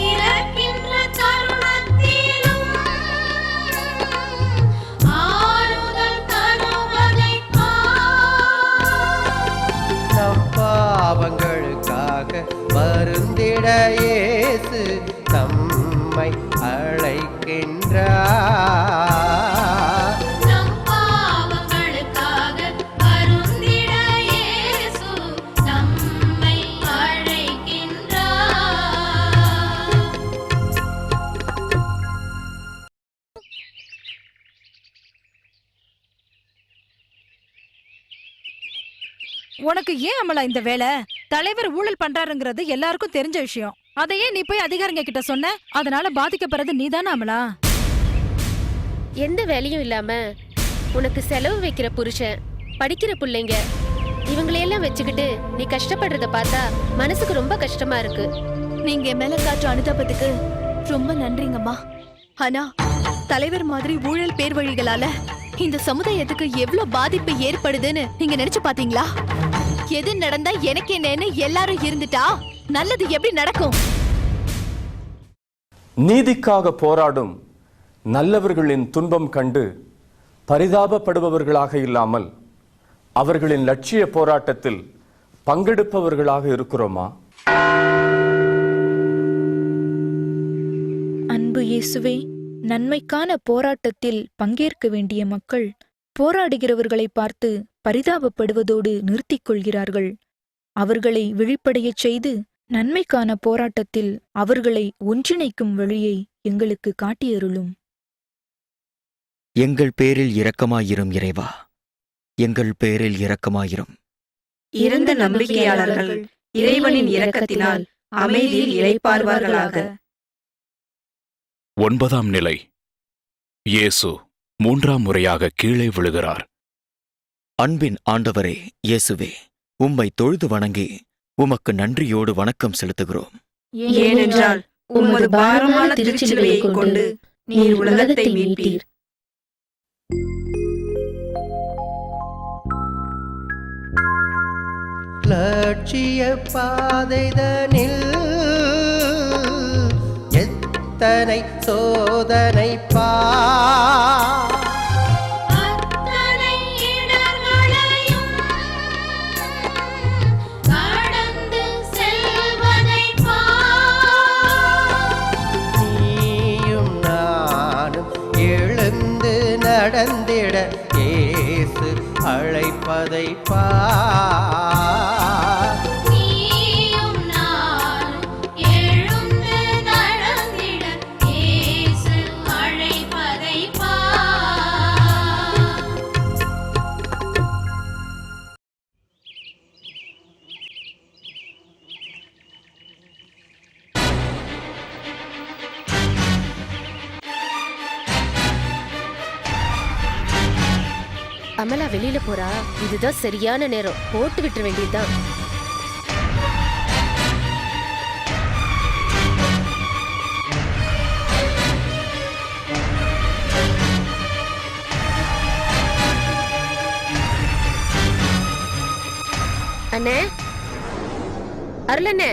இறக்கின்ற தருணத்திலும் ஆறுதல் தருவதைப் பார். நம் பாவங்களுக்காக வருந்திட இயேசு நம்மை அழைக்கின்றார். உனக்கு ஏன் அமலா இந்த வேலை? தலைவர் ஊழல் பண்றாருங்கிறது எல்லாருக்கும் தெரிஞ்ச விஷயம். அதையே நீ போய் அதிகாரிங்க கிட்ட சொன்ன, அதனால பாதிக்கப்படுறது நீதானே அமலா? எந்த வேலையும் இல்லாம உனக்கு செலவு வைக்கிற புருஷன், படிக்கிற பிள்ளைங்க, இவங்களையெல்லாம் வச்சுக்கிட்டு நீ கஷ்டப்படுறத பார்த்தா மனசுக்கு ரொம்ப கஷ்டமா இருக்கு. நீங்க என் மேல காற்று அனுதாபத்துக்கு ரொம்ப நன்றிங்கம்மா. ஆனா தலைவர் மாதிரி ஊழல் பேர் வழிகளால இந்த சமுதாயத்துக்கு எவ்வளவு பாதிப்பு ஏற்படுதுன்னு நீங்க நினைச்சு பாத்தீங்களா? எது நடந்தா எனக்கு என்னன்னு எல்லாரும் இருந்துட்டா நல்லது எப்படி நடக்கும்? நீதிக்காக போராடும் நல்லவர்களின் துன்பம் கண்டு பரிதாபப்படுபவர்களாக இல்லாமல் அவர்களின் லட்சிய போராட்டத்தில் பங்கெடுப்பவர்களாக இருக்கிறோமா? அன்பு இயேசுவே, நன்மைக்கான போராட்டத்தில் பங்கேற்க வேண்டிய மக்கள் போராடுகிறவர்களை பார்த்து பரிதாபப்படுவதோடு நிறுத்திக் கொள்கிறார்கள். அவர்களை விழிப்படையச் செய்து நன்மைக்கான போராட்டத்தில் அவர்களை ஒன்றிணைக்கும் வழியை எங்களுக்கு காட்டியருளும். எங்கள் பேரில் இரக்கமாயிரும் இறைவா, எங்கள் பேரில் இரக்கமாயிரும். இறந்த நம்பிக்கையாளர்கள் இறைவனின் இரக்கத்தினால் அமைதியில் இளைப்பாறுவார்களாக. 9ஆம் நிலை. இயேசு 3ஆம் முறையாக கீழே விழுகிறார். அன்பின் ஆண்டவரே இயேசுவே, உம்மை தொழுது வணங்கி உமக்கு நன்றியோடு வணக்கம் செலுத்துகிறோம். ஏனென்றால் உமது பாரமான திருச்சிலுவையை கொண்டு நீர் உலகத்தை மீட்டீர். லட்சிய பாதைதனில் எத்தனை சோதனை அத்தனை இடர்களையும் கடந்து செல்வதைப் பார். நீயும் நானும் எழுந்து நடந்திட இயேசு அழைப்பதை பார். நீயும் நானும் எழுந்து நடந்திட இயேசு அழைப்பதைப் பார். அமலா வெளியில போறா, இதுதான் சரியான நேரம், போட்டு விட்டுற வேண்டியதுதான். அண்ணே, அருளண்ணே.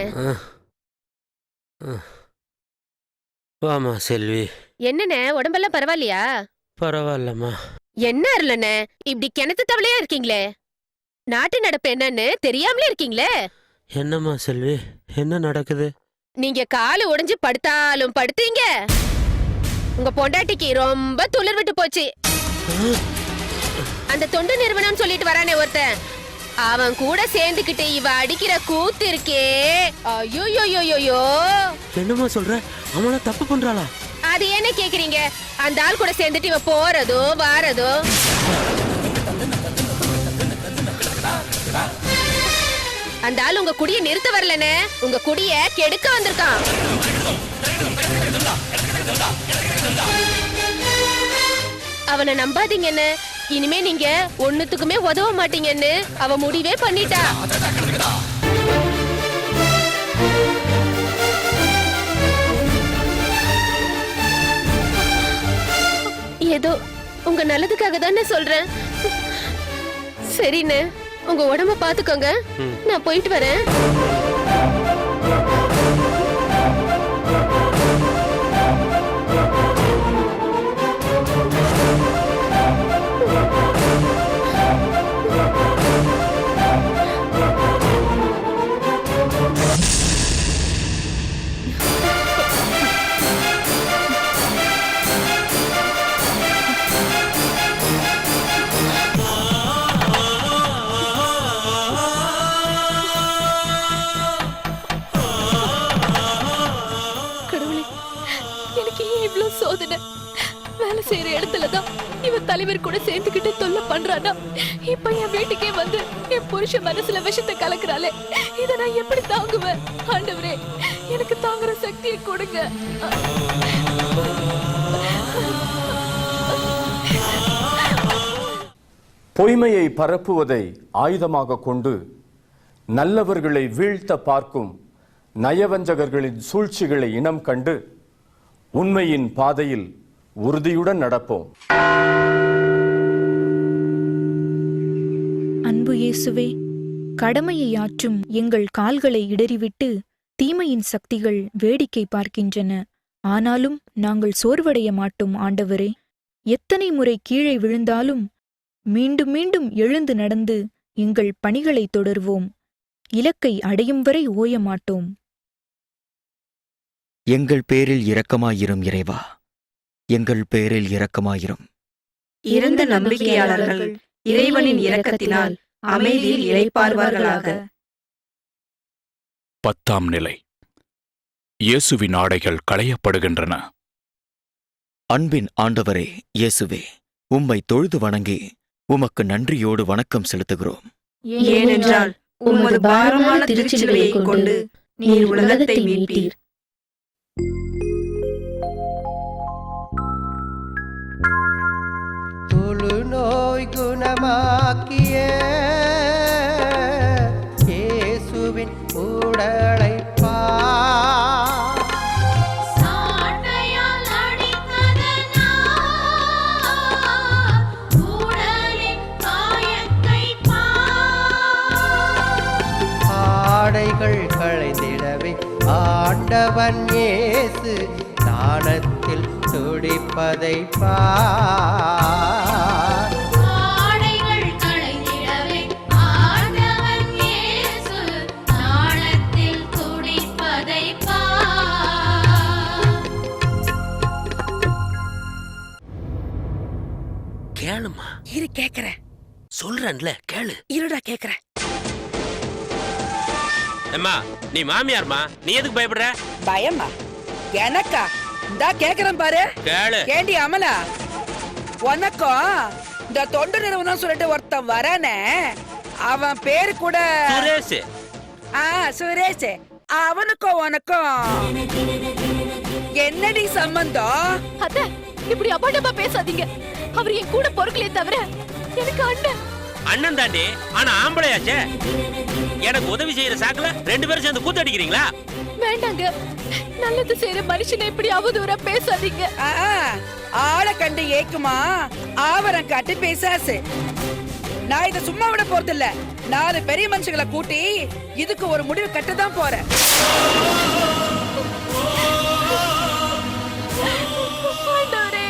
வாமா செல்வி. என்னண்ணே, உடம்பெல்லாம் பரவாயில்லையா? பரவாயில்லம்மா. என்ன அருளண்ணே, இப்படி கிணத்து தவளையா இருக்கீங்களே? நாட்டு நடப்பு என்னன்னு தெரியாமலே இருக்கீங்களே? என்னம்மா செல்வி, என்ன நடக்குது? நீங்க காலு உடைஞ்சு படுத்தாலும் படுத்தீங்க. உங்க பொண்டாட்டிக்கு ரொம்ப துளிர் விட்டு போச்சு. அந்த தொண்டு நிறுவனம் சொல்லிட்டு வரானே ஒருத்தன், அவன் கூட சேர்ந்துகிட்டு இவ அடிக்கிற கூத்து இருக்கே, ஐயோயோயோயோ. என்னம்மா சொல்ற? அமலா தப்பு பண்றாளா? அது என்ன கேக்குறீங்க? அந்த ஆள் கூட சேர்ந்துட்டு இவ போறதோ வாரதோ. அந்த ஆள் உங்க குடிய நிறுத்த வரலன்னு உங்க குடிய கெடுக்க வந்திருக்கான். அவனை நம்பாதீங்கன்னு, இனிமே நீங்க ஒண்ணுத்துக்குமே உதவ மாட்டீங்கன்னு அவ முடிவே பண்ணிட்டா. ஏதோ உங்க நல்லதுக்காக தானே சொல்றேன். சரிண்ணே, உங்க உடம்ப பாத்துக்கோங்க, நான் போயிட்டு வரேன். வேலை செய்யற இடத்துலதான் இவன் தலைவர் கூட சேர்ந்துக்கிட்டு தொல்லை பண்றானா. இப்ப என் வீட்டுக்கே வந்து என் புருஷ மனசுல விஷத்தை கலக்குறாளே, இத நான் எப்படி தாங்குவேன்? ஆண்டவரே, எனக்கு தாங்குற சக்தியை கொடுங்க. பொய்மையை பரப்புவதை ஆயுதமாக கொண்டு நல்லவர்களை வீழ்த்த பார்க்கும் நயவஞ்சகர்களின் சூழ்ச்சிகளை இனம் கண்டு உண்மையின் பாதையில் உறுதியுடன் நடப்போம். அன்பு இயேசுவே, கடமையை ஆற்றும் எங்கள் கால்களை இடறிவிட்டு தீமையின் சக்திகள் வேடிக்கை பார்க்கின்றன. ஆனாலும் நாங்கள் சோர்வடைய மாட்டோம் ஆண்டவரே. எத்தனை முறை கீழே விழுந்தாலும் மீண்டும் மீண்டும் எழுந்து நடந்து எங்கள் பணிகளை தொடர்வோம். இலக்கை அடையும் வரை ஓய மாட்டோம். எங்கள் பேரில் இரக்கமாயிரும் இறைவா, எங்கள் பேரில் இரக்கமாயிரும். இறந்த நம்பிக்கையாளர்கள் இறைவனின் இரக்கத்தினால் அமைதியில் இளைப்பார்வார்களாக. 10ஆம் நிலை. இயேசுவின் ஆடைகள் களையப்படுகின்றன. அன்பின் ஆண்டவரே இயேசுவே, உம்மை தொழுது வணங்கி உமக்கு நன்றியோடு வணக்கம் செலுத்துகிறோம். ஏனென்றால் உமது பாரமான திருச்சிலுவையை கொண்டு நீர் உலகத்தை மீட்டீர். தொழுநோய் குணமாக்கிய இயேசுவின் உடலை சாட்டையால் அடித்ததனால் உடலின் காயத்தை ஆடைகள் களைந்திடவே ஆண்டவன் இயேசு தானத்தில் துடிப்பதை பார். ஆடைகள் களைந்திடவே ஆண்டவன் இயேசு தானத்தில் துடிப்பதை பார். கேளுமா. இரு கேக்குறேன். சொல்றேன்ல, கேளு. இருடா கேக்குறேன். அம்மா, நீ மாமியார்மா, நீ எதுக்கு பயப்படுற? பயமா? எனக்கா? இந்தா கேக்குறேன் பாரு. கேளு. கேண்டி அமலா, உனக்கும் இந்த தொண்டு நிறுவனம் சொல்லிட்டு ஒருத்தன் வரானே, அவன் பேரு கூட சுரேஷ். சுரேஷ். அவனுக்கும் உனக்கும் என்னடி சம்பந்தம்? அத்தை, இப்படி அபாண்டமா பேசாதீங்க. அவர் என் கூட பொறுக்கலையே தவிர எனக்கு அண்ணன். அண்ணன் தாண்டி, ஆனா ஆம்பளையாச்சே. எனக்கு உதவி செய்யற சாக்குல 2 பேரும் சேர்ந்து கூத்தடிக்கிறீங்களா? வேண்டாங்க, நல்லது செய்யற மனுஷனை இப்படி அவதூறா பேசாதீங்க. ஆளை கண்டு ஏக்குமா ஆவரம் காட்டி பேசாசு. நான் இத சும்மா விட போறது இல்ல. 4 பெரிய மனுஷங்களை கூட்டி இதுக்கு ஒரு முடிவு கட்டதான் போறேன். ஆண்டவரே,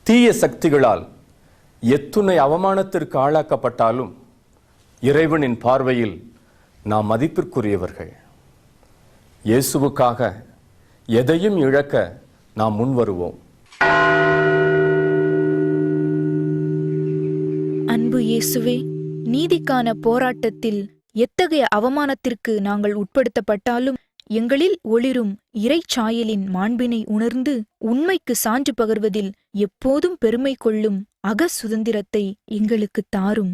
தீய சக்திகளால் எத்துணை அவமானத்திற்கு ஆளாக்கப்பட்டாலும் இறைவனின் பார்வையில் நாம் மதிப்பிற்குரியவர்கள். இயேசுவுக்காக எதையும் இழக்க நாம் முன்வருவோம். அன்பு இயேசுவே, நீதிக்கான போராட்டத்தில் எத்தகைய அவமானத்திற்கு நாங்கள் உட்படுத்தப்பட்டாலும் எங்களில் ஒளிரும் இறைச்சாயலின் மாண்பினை உணர்ந்து உண்மைக்கு சான்று பகர்வதில் எப்போதும் பெருமை கொள்ளும் அக சுதந்திரத்தை எங்களுக்கு தாரும்.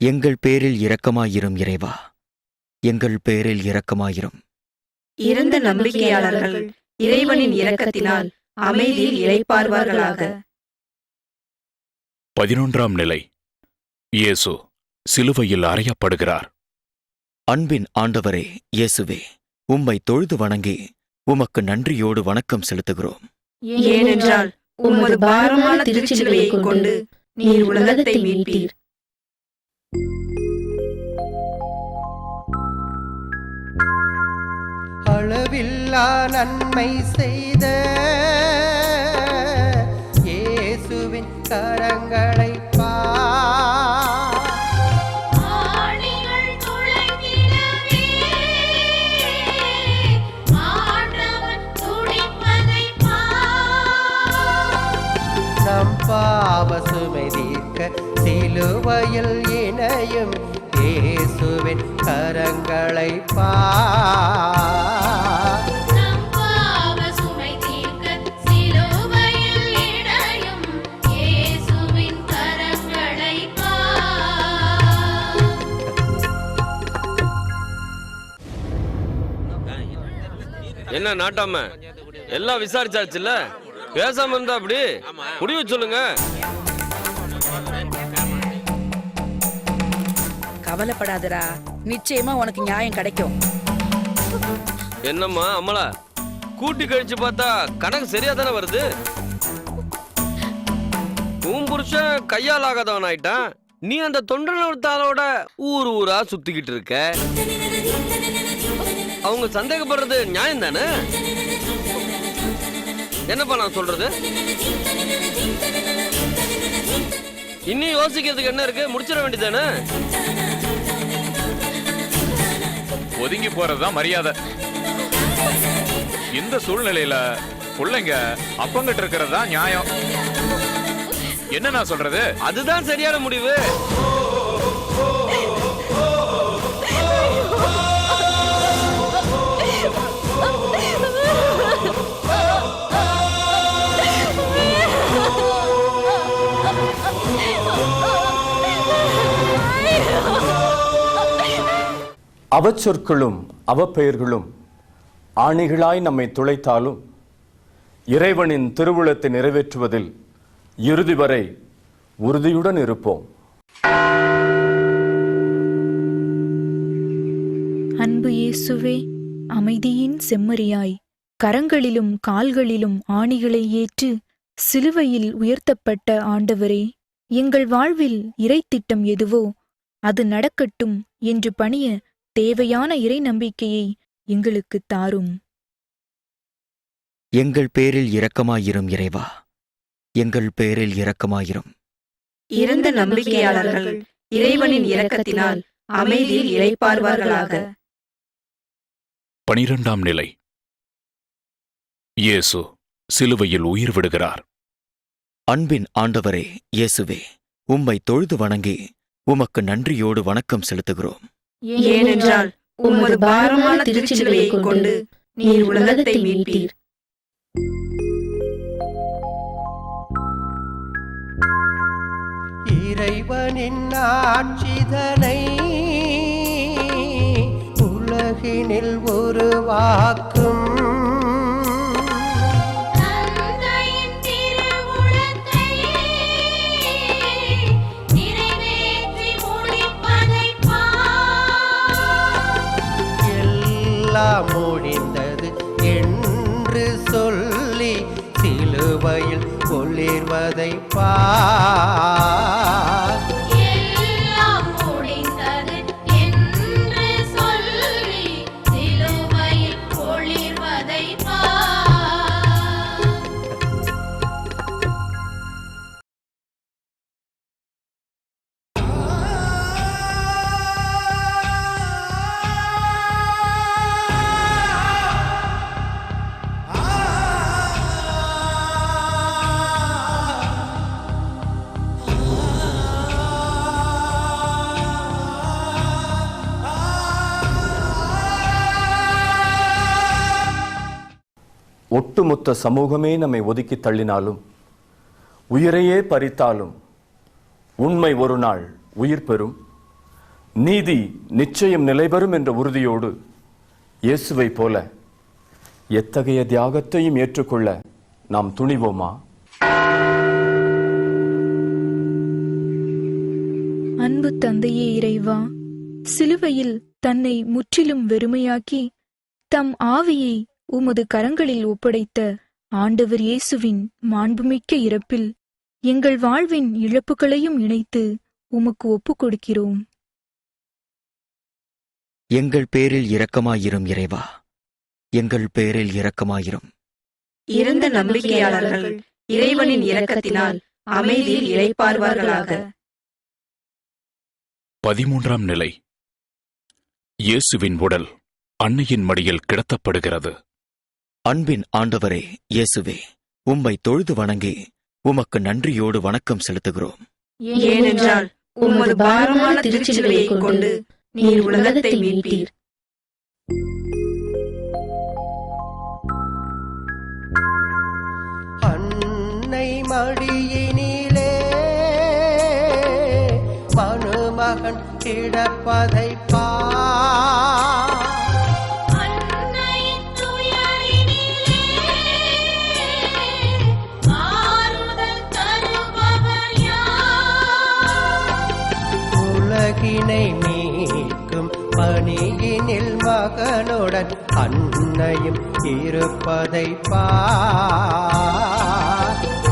எங்கள் பேரில் இரக்கமாயிரும் இறைவா, எங்கள் பேரில் இரக்கமாயிரும். இறந்த நம்பிக்கையாளர்கள் இறைவனின் இரக்கத்தினால் அமைதியில் இளைப்பார்வார்களாக. 11ஆம் நிலை. இயேசு சிலுவையில் அறையப்படுகிறார். அன்பின் ஆண்டவரே இயேசுவே, உம்மை தொழுது வணங்கி உமக்கு நன்றியோடு வணக்கம் செலுத்துகிறோம். ஏனென்றால் உமது பாரமான திருச்சிலுவையை கொண்டு நீர் உலகத்தை மீட்டீர். அளவில்லா நன்மை செய்த இயேசுவின் கரங்களை ஆணிகள் துளைத்திடவே ஆண்டவன் துடிப்பதை நம் பாவ சுமை தீர்க்க சிலுவையில் இணையும் இயேசுவின் கரங்களை நம் பாவ சுமை தீர்க்க சிலுவையில் இணையும் இயேசுவின் கரங்களை என்ன நாட்டாம எல்லாம் விசாரிச்சாச்சுல்ல, பேசாம இருந்தா அப்படி முடிவு சொல்லுங்க. கவலைப்படாதடா, நிச்சயமா உனக்கு நியாயம் கிடைக்கும். என்னம்மா அம்மளா, கூட்டி கழிச்சு பார்த்தா கணக்கு சரியா தானே வருது. உன் புருஷன் கையால் ஆகாதவன் ஆயிட்டான், நீ அந்த தொண்டனோட ஊர் ஊரா சுத்திக்கிட்டு இருக்க. அவங்க சந்தேகப்படுறது நியாயம் தானே? என்னப்பா நான் சொல்றது? இன்னும் யோசிக்கிறதுக்கு என்ன இருக்கு? முடிச்சிட வேண்டியதானே? ஒதுங்கி போறதுதான் மரியாதை. இந்த சூழ்நிலையில பிள்ளைங்க அப்பங்கிட்ட இருக்கிறது தான் நியாயம். என்ன நான் சொல்றது? அதுதான் சரியான முடிவு. அவச்சொற்களும் அவப்பெயர்களும் ஆணிகளாய் நம்மை துளைத்தாலும் இறைவனின் திருவுளத்தை நிறைவேற்றுவதில் இறுதி வரை உறுதியுடன் இருப்போம். அன்பு இயேசுவே, அமைதியின் செம்மறியாய் கரங்களிலும் கால்களிலும் ஆணிகளை ஏற்று சிலுவையில் உயர்த்தப்பட்ட ஆண்டவரே, எங்கள் வாழ்வில் இறைத்திட்டம் எதுவோ அது நடக்கட்டும் என்று பணிய தேவையான இறை நம்பிக்கையை எங்களுக்கு தாரும். எங்கள் பேரில் இரக்கமாயிரும் இறைவா, எங்கள் பேரில் இரக்கமாயிரும். இறந்த நம்பிக்கையாளர்கள் இறைவனின் இரக்கத்தினால் அமைதியில் இளைப்பார்வார்களாக. 12ஆம் நிலை. இயேசு சிலுவையில் உயிர் விடுகிறார். அன்பின் ஆண்டவரே இயேசுவே, உம்மை தொழுது வணங்கி உமக்கு நன்றியோடு வணக்கம் செலுத்துகிறோம். ஏனென்றால் உமது பாரமான திருச்சிலுவையை கொண்டு நீர் உலகத்தை மீட்டீர். இறைவனின் ஆட்சிதனை உலகினில் உருவாக்கும் தந்தையின் திருவுளத்தை நிறைவேற்றி முடிப்பதைப் எல்லாம் முடிந்தது என்று சொல்லி சிலுவையில் கொள்ளிர்வதை எல்லாம் முடிந்தது என்று சொல்லி சிலுவையில் ஒளிர்வதைப் ஒட்டுமொத்த சமூகமே நம்மை ஒதுக்கி தள்ளினாலும், உயிரையே பறித்தாலும், உண்மை ஒரு நாள் உயிர் பெறும், நீதி நிச்சயம் நிலைபெறும் என்ற உறுதியோடு இயேசுவை போல எத்தகைய தியாகத்தையும் ஏற்றுக்கொள்ள நாம் துணிவோமா? அன்பு தந்தையே இறைவா, சிலுவையில் தன்னை முற்றிலும் வெறுமையாக்கி தம் ஆவியை உமது கரங்களில் ஒப்படைத்த ஆண்டவர் இயேசுவின் மாண்புமிக்க இறப்பில் எங்கள் வாழ்வின் இழப்புகளையும் இணைத்து உமக்கு ஒப்புக் கொடுக்கிறோம். எங்கள் பேரில் இரக்கமாயிரும் இறைவா, எங்கள் பேரில் இரக்கமாயிரும். இறந்த நம்பிக்கையாளர்கள் இறைவனின் இரக்கத்தினால் அமைதியில் இளைப்பார்வார்களாக. 13ஆம் நிலை. இயேசுவின் உடல் அன்னையின் மடியில் கிடத்தப்படுகிறது. அன்பின் ஆண்டவரே இயேசுவே, உம்மை தொழுது வணங்கி உமக்கு நன்றியோடு வணக்கம் செலுத்துகிறோம். ஏனென்றால் உமது பாரமான திருச்சிலுவையை கொண்டு நீர் உலகத்தை மீட்டீர். அன்னை மடியினிலே மனுமகன் கிடப்பதை அன்னையின் துயரினிலே ஆறுதல் தருபவர் யார்? உலகினை மீட்கும் பணியினில் மகனுடன் அன்னையும் இருப்பதை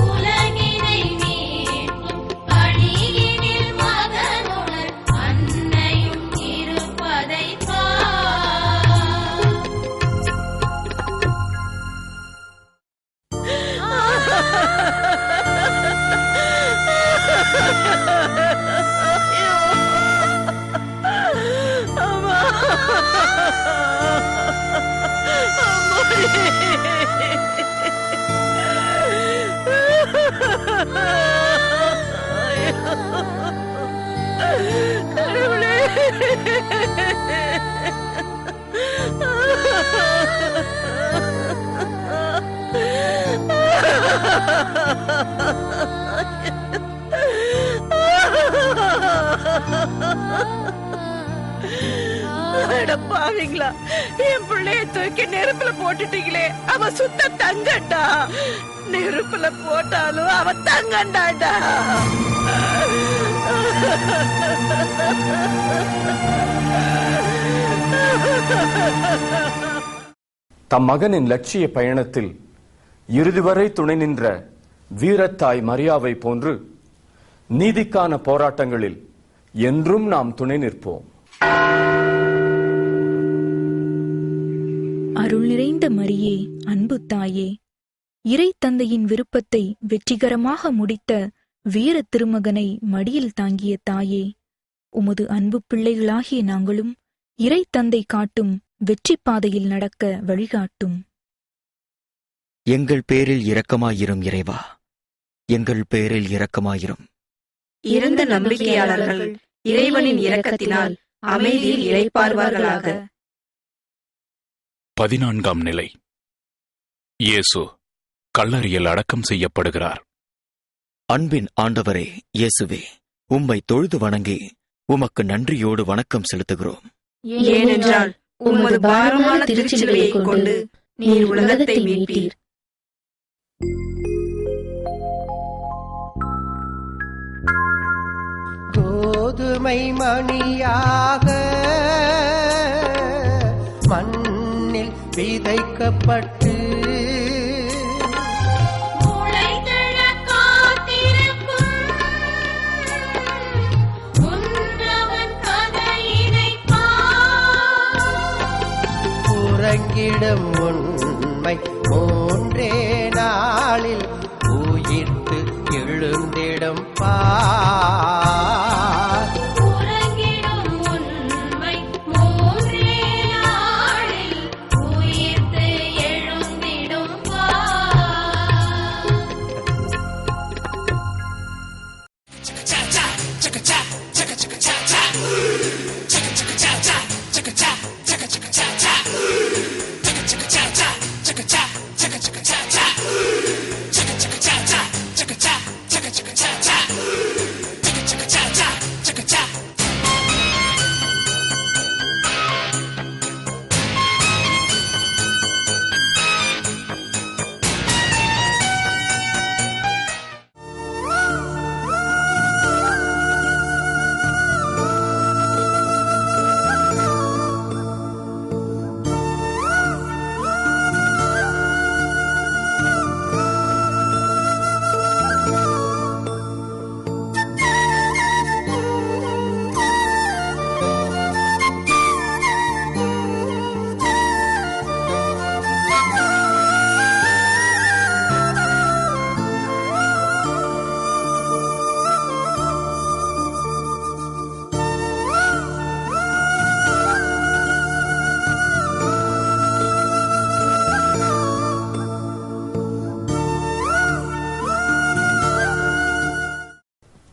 உலகினை மீட்கும் பணியினில் மகனுடன் அன்னையும் இருப்பதை பாவீங்களா, என் பிள்ளைய தூக்கி நெருப்புல போட்டுட்டீங்களே. அவ சுத்த தங்கண்டா. நெருப்புல போட்டாலும் அவ தங்கண்டாடா. தம் மகனின் லட்சிய பயணத்தில் இறுதி வரை துணை நின்ற வீரத்தாய் மரியாவை போன்று நீதிக்கான போராட்டங்களில் என்றும் நாம் துணை நிற்போம். அருள் நிறைந்த மரியே, அன்பு தாயே, இறை தந்தையின் விருப்பத்தை வெற்றிகரமாக முடித்த வீர திருமகனை மடியில் தாங்கிய தாயே, உமது அன்பு பிள்ளைகளாகிய நாங்களும் இறை தந்தை காட்டும் வெற்றி பாதையில் நடக்க வழிகாட்டும். எங்கள் பேரில் இரக்கமாயிரும் இறைவா, எங்கள் பேரில் இரக்கமாயிரும். இறந்த நம்பிக்கையாளர்கள் இறைவனின் இரக்கத்தினால் அமைதியில் இளைப்பார்வார்களாக. 14ஆம் நிலை. இயேசு கல்லறையில் அடக்கம் செய்யப்படுகிறார். அன்பின் ஆண்டவரே இயேசுவே, உம்மை தொழுது வணங்கி உமக்கு நன்றியோடு வணக்கம் செலுத்துகிறோம். ஏனென்றால் உமது பாரமான திருச்சிலுவையை கொண்டு நீர் உலகத்தை மீட்டீர். கோதுமை மணியாக மண்ணில் விதைக்கப்பட்டு முளைத்தெழ காத்திருக்கும் உன்னவன் கதையினைப் பார். உறங்கிடும் உண்மை 3 நாளில் உயிர்த்து எழுந்திடும் உறங்கிடும் உண்மை 3 நாளில் உயிர்த்து எழுந்திடும்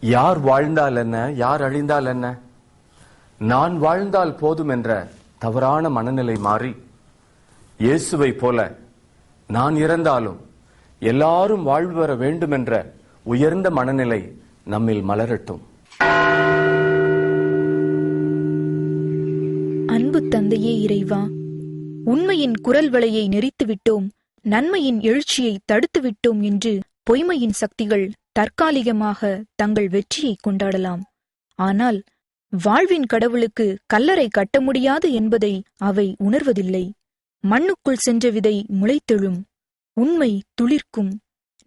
யார் வாழ்ந்தால் என்ன, யார் அழிந்தால் என்ன, நான் வாழ்ந்தால் போதும் என்ற தவறான மனநிலை மாறி இயேசுவை போல நான் இறந்தாலும் எல்லாரும் வாழ்வு பெற வேண்டும் என்ற உயர்ந்த மனநிலை நம்மில் மலரட்டும். அன்பு தந்தையே இறைவா, உண்மையின் குரல் வளையை நெரித்து விட்டோம், நன்மையின் எழுச்சியை தடுத்து விட்டோம் என்று பொய்மையின் சக்திகள் தற்காலிகமாக தங்கள் வெற்றியை கொண்டாடலாம். ஆனால் வாழ்வின் கடவுளுக்கு கல்லறை கட்ட முடியாது என்பதை அவை உணர்வதில்லை. மண்ணுக்குள் சென்ற விதை முளைத்தெழும், உண்மை துளிர்க்கும்,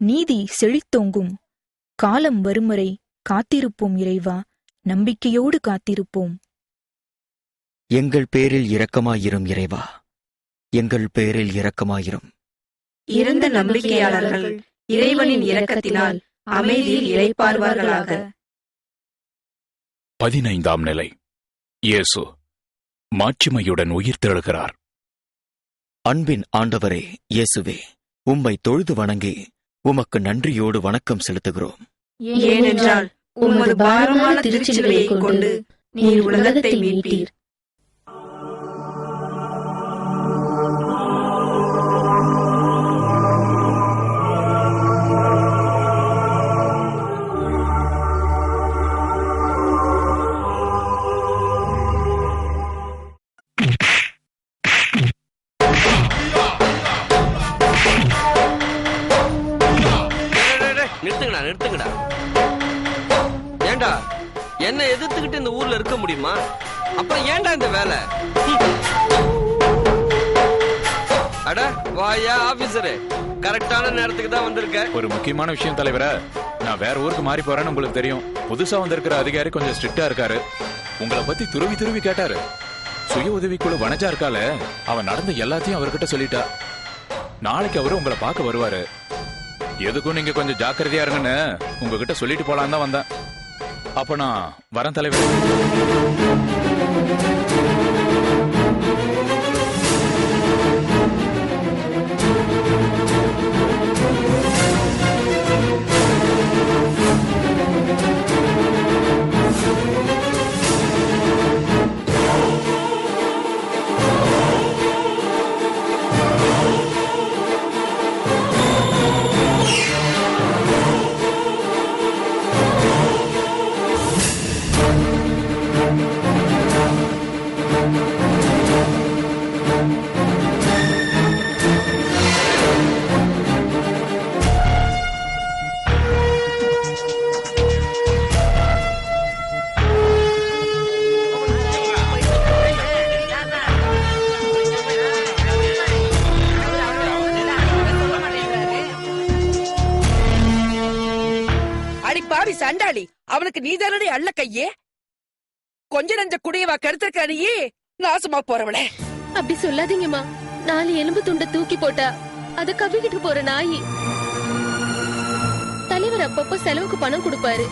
நீதி செழித்தோங்கும். காலம் வரும் வரை காத்திருப்போம் இறைவா, நம்பிக்கையோடு காத்திருப்போம். எங்கள் பேரில் இரக்கமாயிரும் இறைவா, எங்கள் பேரில் இரக்கமாயிரும். இறந்த நம்பிக்கையாளர்கள் இறைவனின் இரக்கத்தினால் அமைதியில் இளைப்பாறுவார்களாக. 15ஆம் நிலை. இயேசு மாட்சிமையுடன் உயிர்த்தெழுகிறார். அன்பின் ஆண்டவரே இயேசுவே, உம்மை தொழுது வணங்கி உமக்கு நன்றியோடு வணக்கம் செலுத்துகிறோம். ஏனென்றால் உமது பாரமான திருச்சிலுவையை கொண்டு நீர் உலகத்தை மீட்டீர். நிறுத்துங்கடா. ஏண்டா என்ன எதிர்த்துக்கிட்டு இந்த ஊர்ல இருக்க முடியுமா? அப்புறம் ஏண்டா இந்த வேலை? அட வாயா ஆபீசரே, கரெக்டான நேரத்துக்கு தான் வந்திருக்க. ஒரு முக்கியமான விஷயம் தலைவரே, நான் வேற ஊருக்கு மாறி போறேன்னு உங்களுக்கு தெரியும். புதுசா வந்திருக்கிற அதிகாரி கொஞ்சம் ஸ்ட்ரிக்டா இருக்காரு. உங்களை பத்தி துருவி கேட்டாரு. சுய உதவிக்குழு வனஜா இருக்கால, அவன் நடந்த எல்லாத்தையும் அவர்கிட்ட சொல்லிட்டா. நாளைக்கு அவரு உங்களை பார்க்க வருவாரு. எதுக்கும் நீங்க கொஞ்சம் ஜாக்கிரதையா இருங்கன்னு உங்ககிட்ட சொல்லிட்டு போலான்னு தான் வந்தேன். அப்ப நான் வரேன் தலைவர். பாவி சண்டாளி, அவனுக்கு நீதானடி அள்ள கையே. கொஞ்ச நஞ்ச குடியவா கருத்திருக்க நீயே, நாசமா போறவளே. அப்படி சொல்லாதீங்கம்மா. 4 எலும்பு துண்டை தூக்கி போட்டா அத கவிக்கிட்டு போற நாயி. தலைவர் அப்பப்போ செலவுக்கு பணம் கொடுப்பாரு,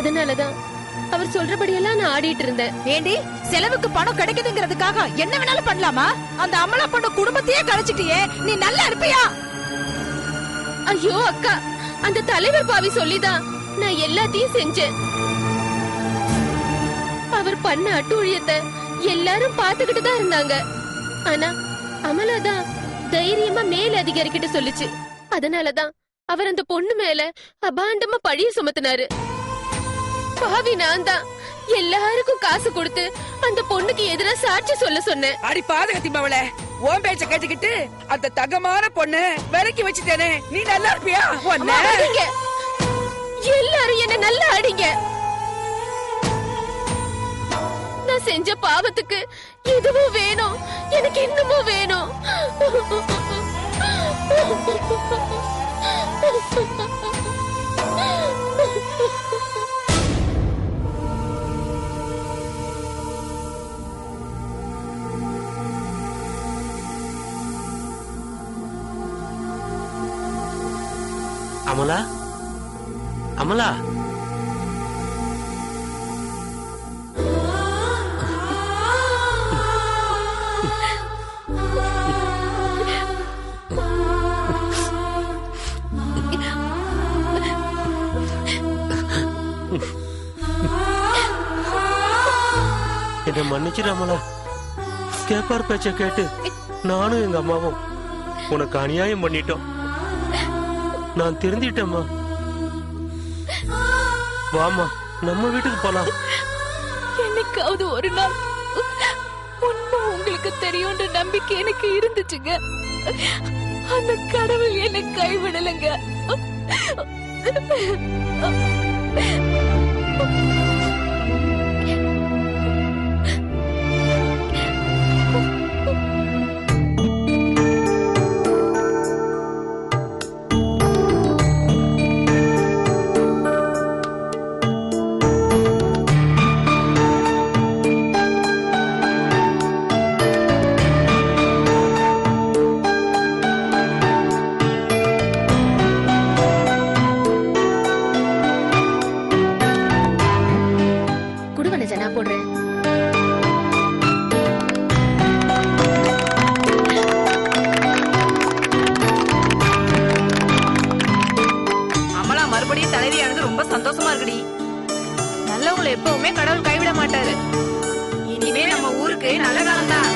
அதனாலதான் அவர் சொல்றபடியெல்லாம் நான் ஆடிட்டு இருந்தேன். ஏண்டி, செலவுக்கு பணம் கிடைக்குதுங்கிறதுக்காக என்ன வேணாலும் பண்ணலாமா? அந்த அமலா பொண்ணு குடும்பத்தையே கழிச்சிட்டியே, நீ நல்லா இருப்பியா? ஐயோ அக்கா, அந்த தலைவர் பாவி சொல்லிதான் நான் எல்லாத்தையும் செஞ்சேன். அவர் பண்ண அட்டூழியத்தை எல்லாரும் பாத்துக்கிட்டு தான் இருந்தாங்க. ஆனா அமலாதான் தைரியமா மேல் அதிகாரிகிட்ட சொல்லுச்சு. அதனாலதான் அவர் அந்த பொண்ணு மேல அபாண்டமா பழிய சுமத்தினாரு. பாவி நான் தான் எல்லாருக்கும் காசு கொடுத்து அந்த பொண்ணுக்கு எதிராக சாட்சி சொல்ல சொன்னேன். அடி பாதகத்தி மவளே, உன் பேச்ச கேட்டுக்கிட்டு அந்த தகமான பொண்ணு விலக்கி வச்சுட்டேனே, நீ நல்லா இருப்பியா? எல்லாரும் என்ன நல்லா அடிங்க. நான் செஞ்ச பாவத்துக்கு இதுவும் வேணும், எனக்கு இன்னமும் வேணும். அமலா, அமலா, என்ன மன்னிச்சிடாமலா. கேப்பார் பேச்ச கேட்டு நானும் எங்க அம்மாவும் உனக்கு அநியாயம் பண்ணிட்டோம். நான் திருந்திட்டேம்மா. வாமா, நம்ம வீட்டுக்கு போலாம். என்னைக்காவது ஒரு நாள் உண்மை உங்களுக்கு தெரியும்ன்ற நம்பிக்கை எனக்கு இருந்துச்சுங்க. அந்த கடவுள் என்னை கைவிடலைங்க. குடுவனஜா, நான் போடுறேன். அமலா மறுபடியும் தலைவியானது ரொம்ப சந்தோஷமா இருக்குடி. நல்லவங்களை எப்பவுமே கடவுள் கைவிட மாட்டாரு. இனிமே நம்ம ஊருக்கு நல்ல காலம் தான்.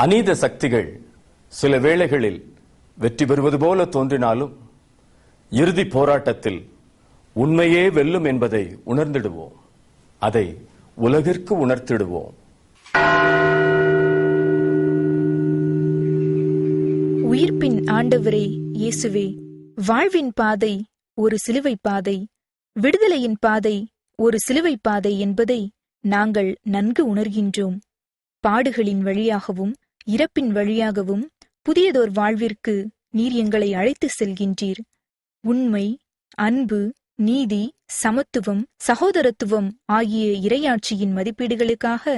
அநீத சக்திகள் சில வேளைகளில் வெற்றி பெறுவது போல தோன்றினாலும் இறுதி போராட்டத்தில் உண்மையே வெல்லும் என்பதை உணர்ந்திடுவோம். அதை உலகிற்கு உணர்த்திடுவோம். உயிர்ப்பின் ஆண்டவரே இயேசுவே, வாழ்வின் பாதை ஒரு சிலுவை பாதை, விடுதலையின் பாதை ஒரு சிலுவை பாதை என்பதை நாங்கள் நன்கு உணர்கின்றோம். பாடுகளின் வழியாகவும் இறப்பின் வழியாகவும் புதியதோர் வாழ்விற்கு நீர் எங்களை அழைத்து செல்கின்றீர். உண்மை, அன்பு, நீதி, சமத்துவம், சகோதரத்துவம் ஆகிய இறையாட்சியின் மதிப்பீடுகளுக்காக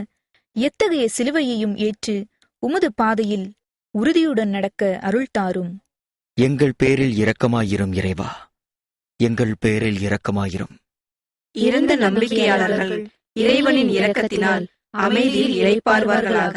எத்தகைய சிலுவையையும் ஏற்று உமது பாதையில் உறுதியுடன் நடக்க அருள் தாரும். எங்கள் பேரில் இரக்கமாயிரும் இறைவா, எங்கள் பேரில் இரக்கமாயிரும். இறந்த நம்பிக்கையாளர்கள் இறைவனின் இரக்கத்தினால் அமைதியில் இளைப்பாறுவார்களாக.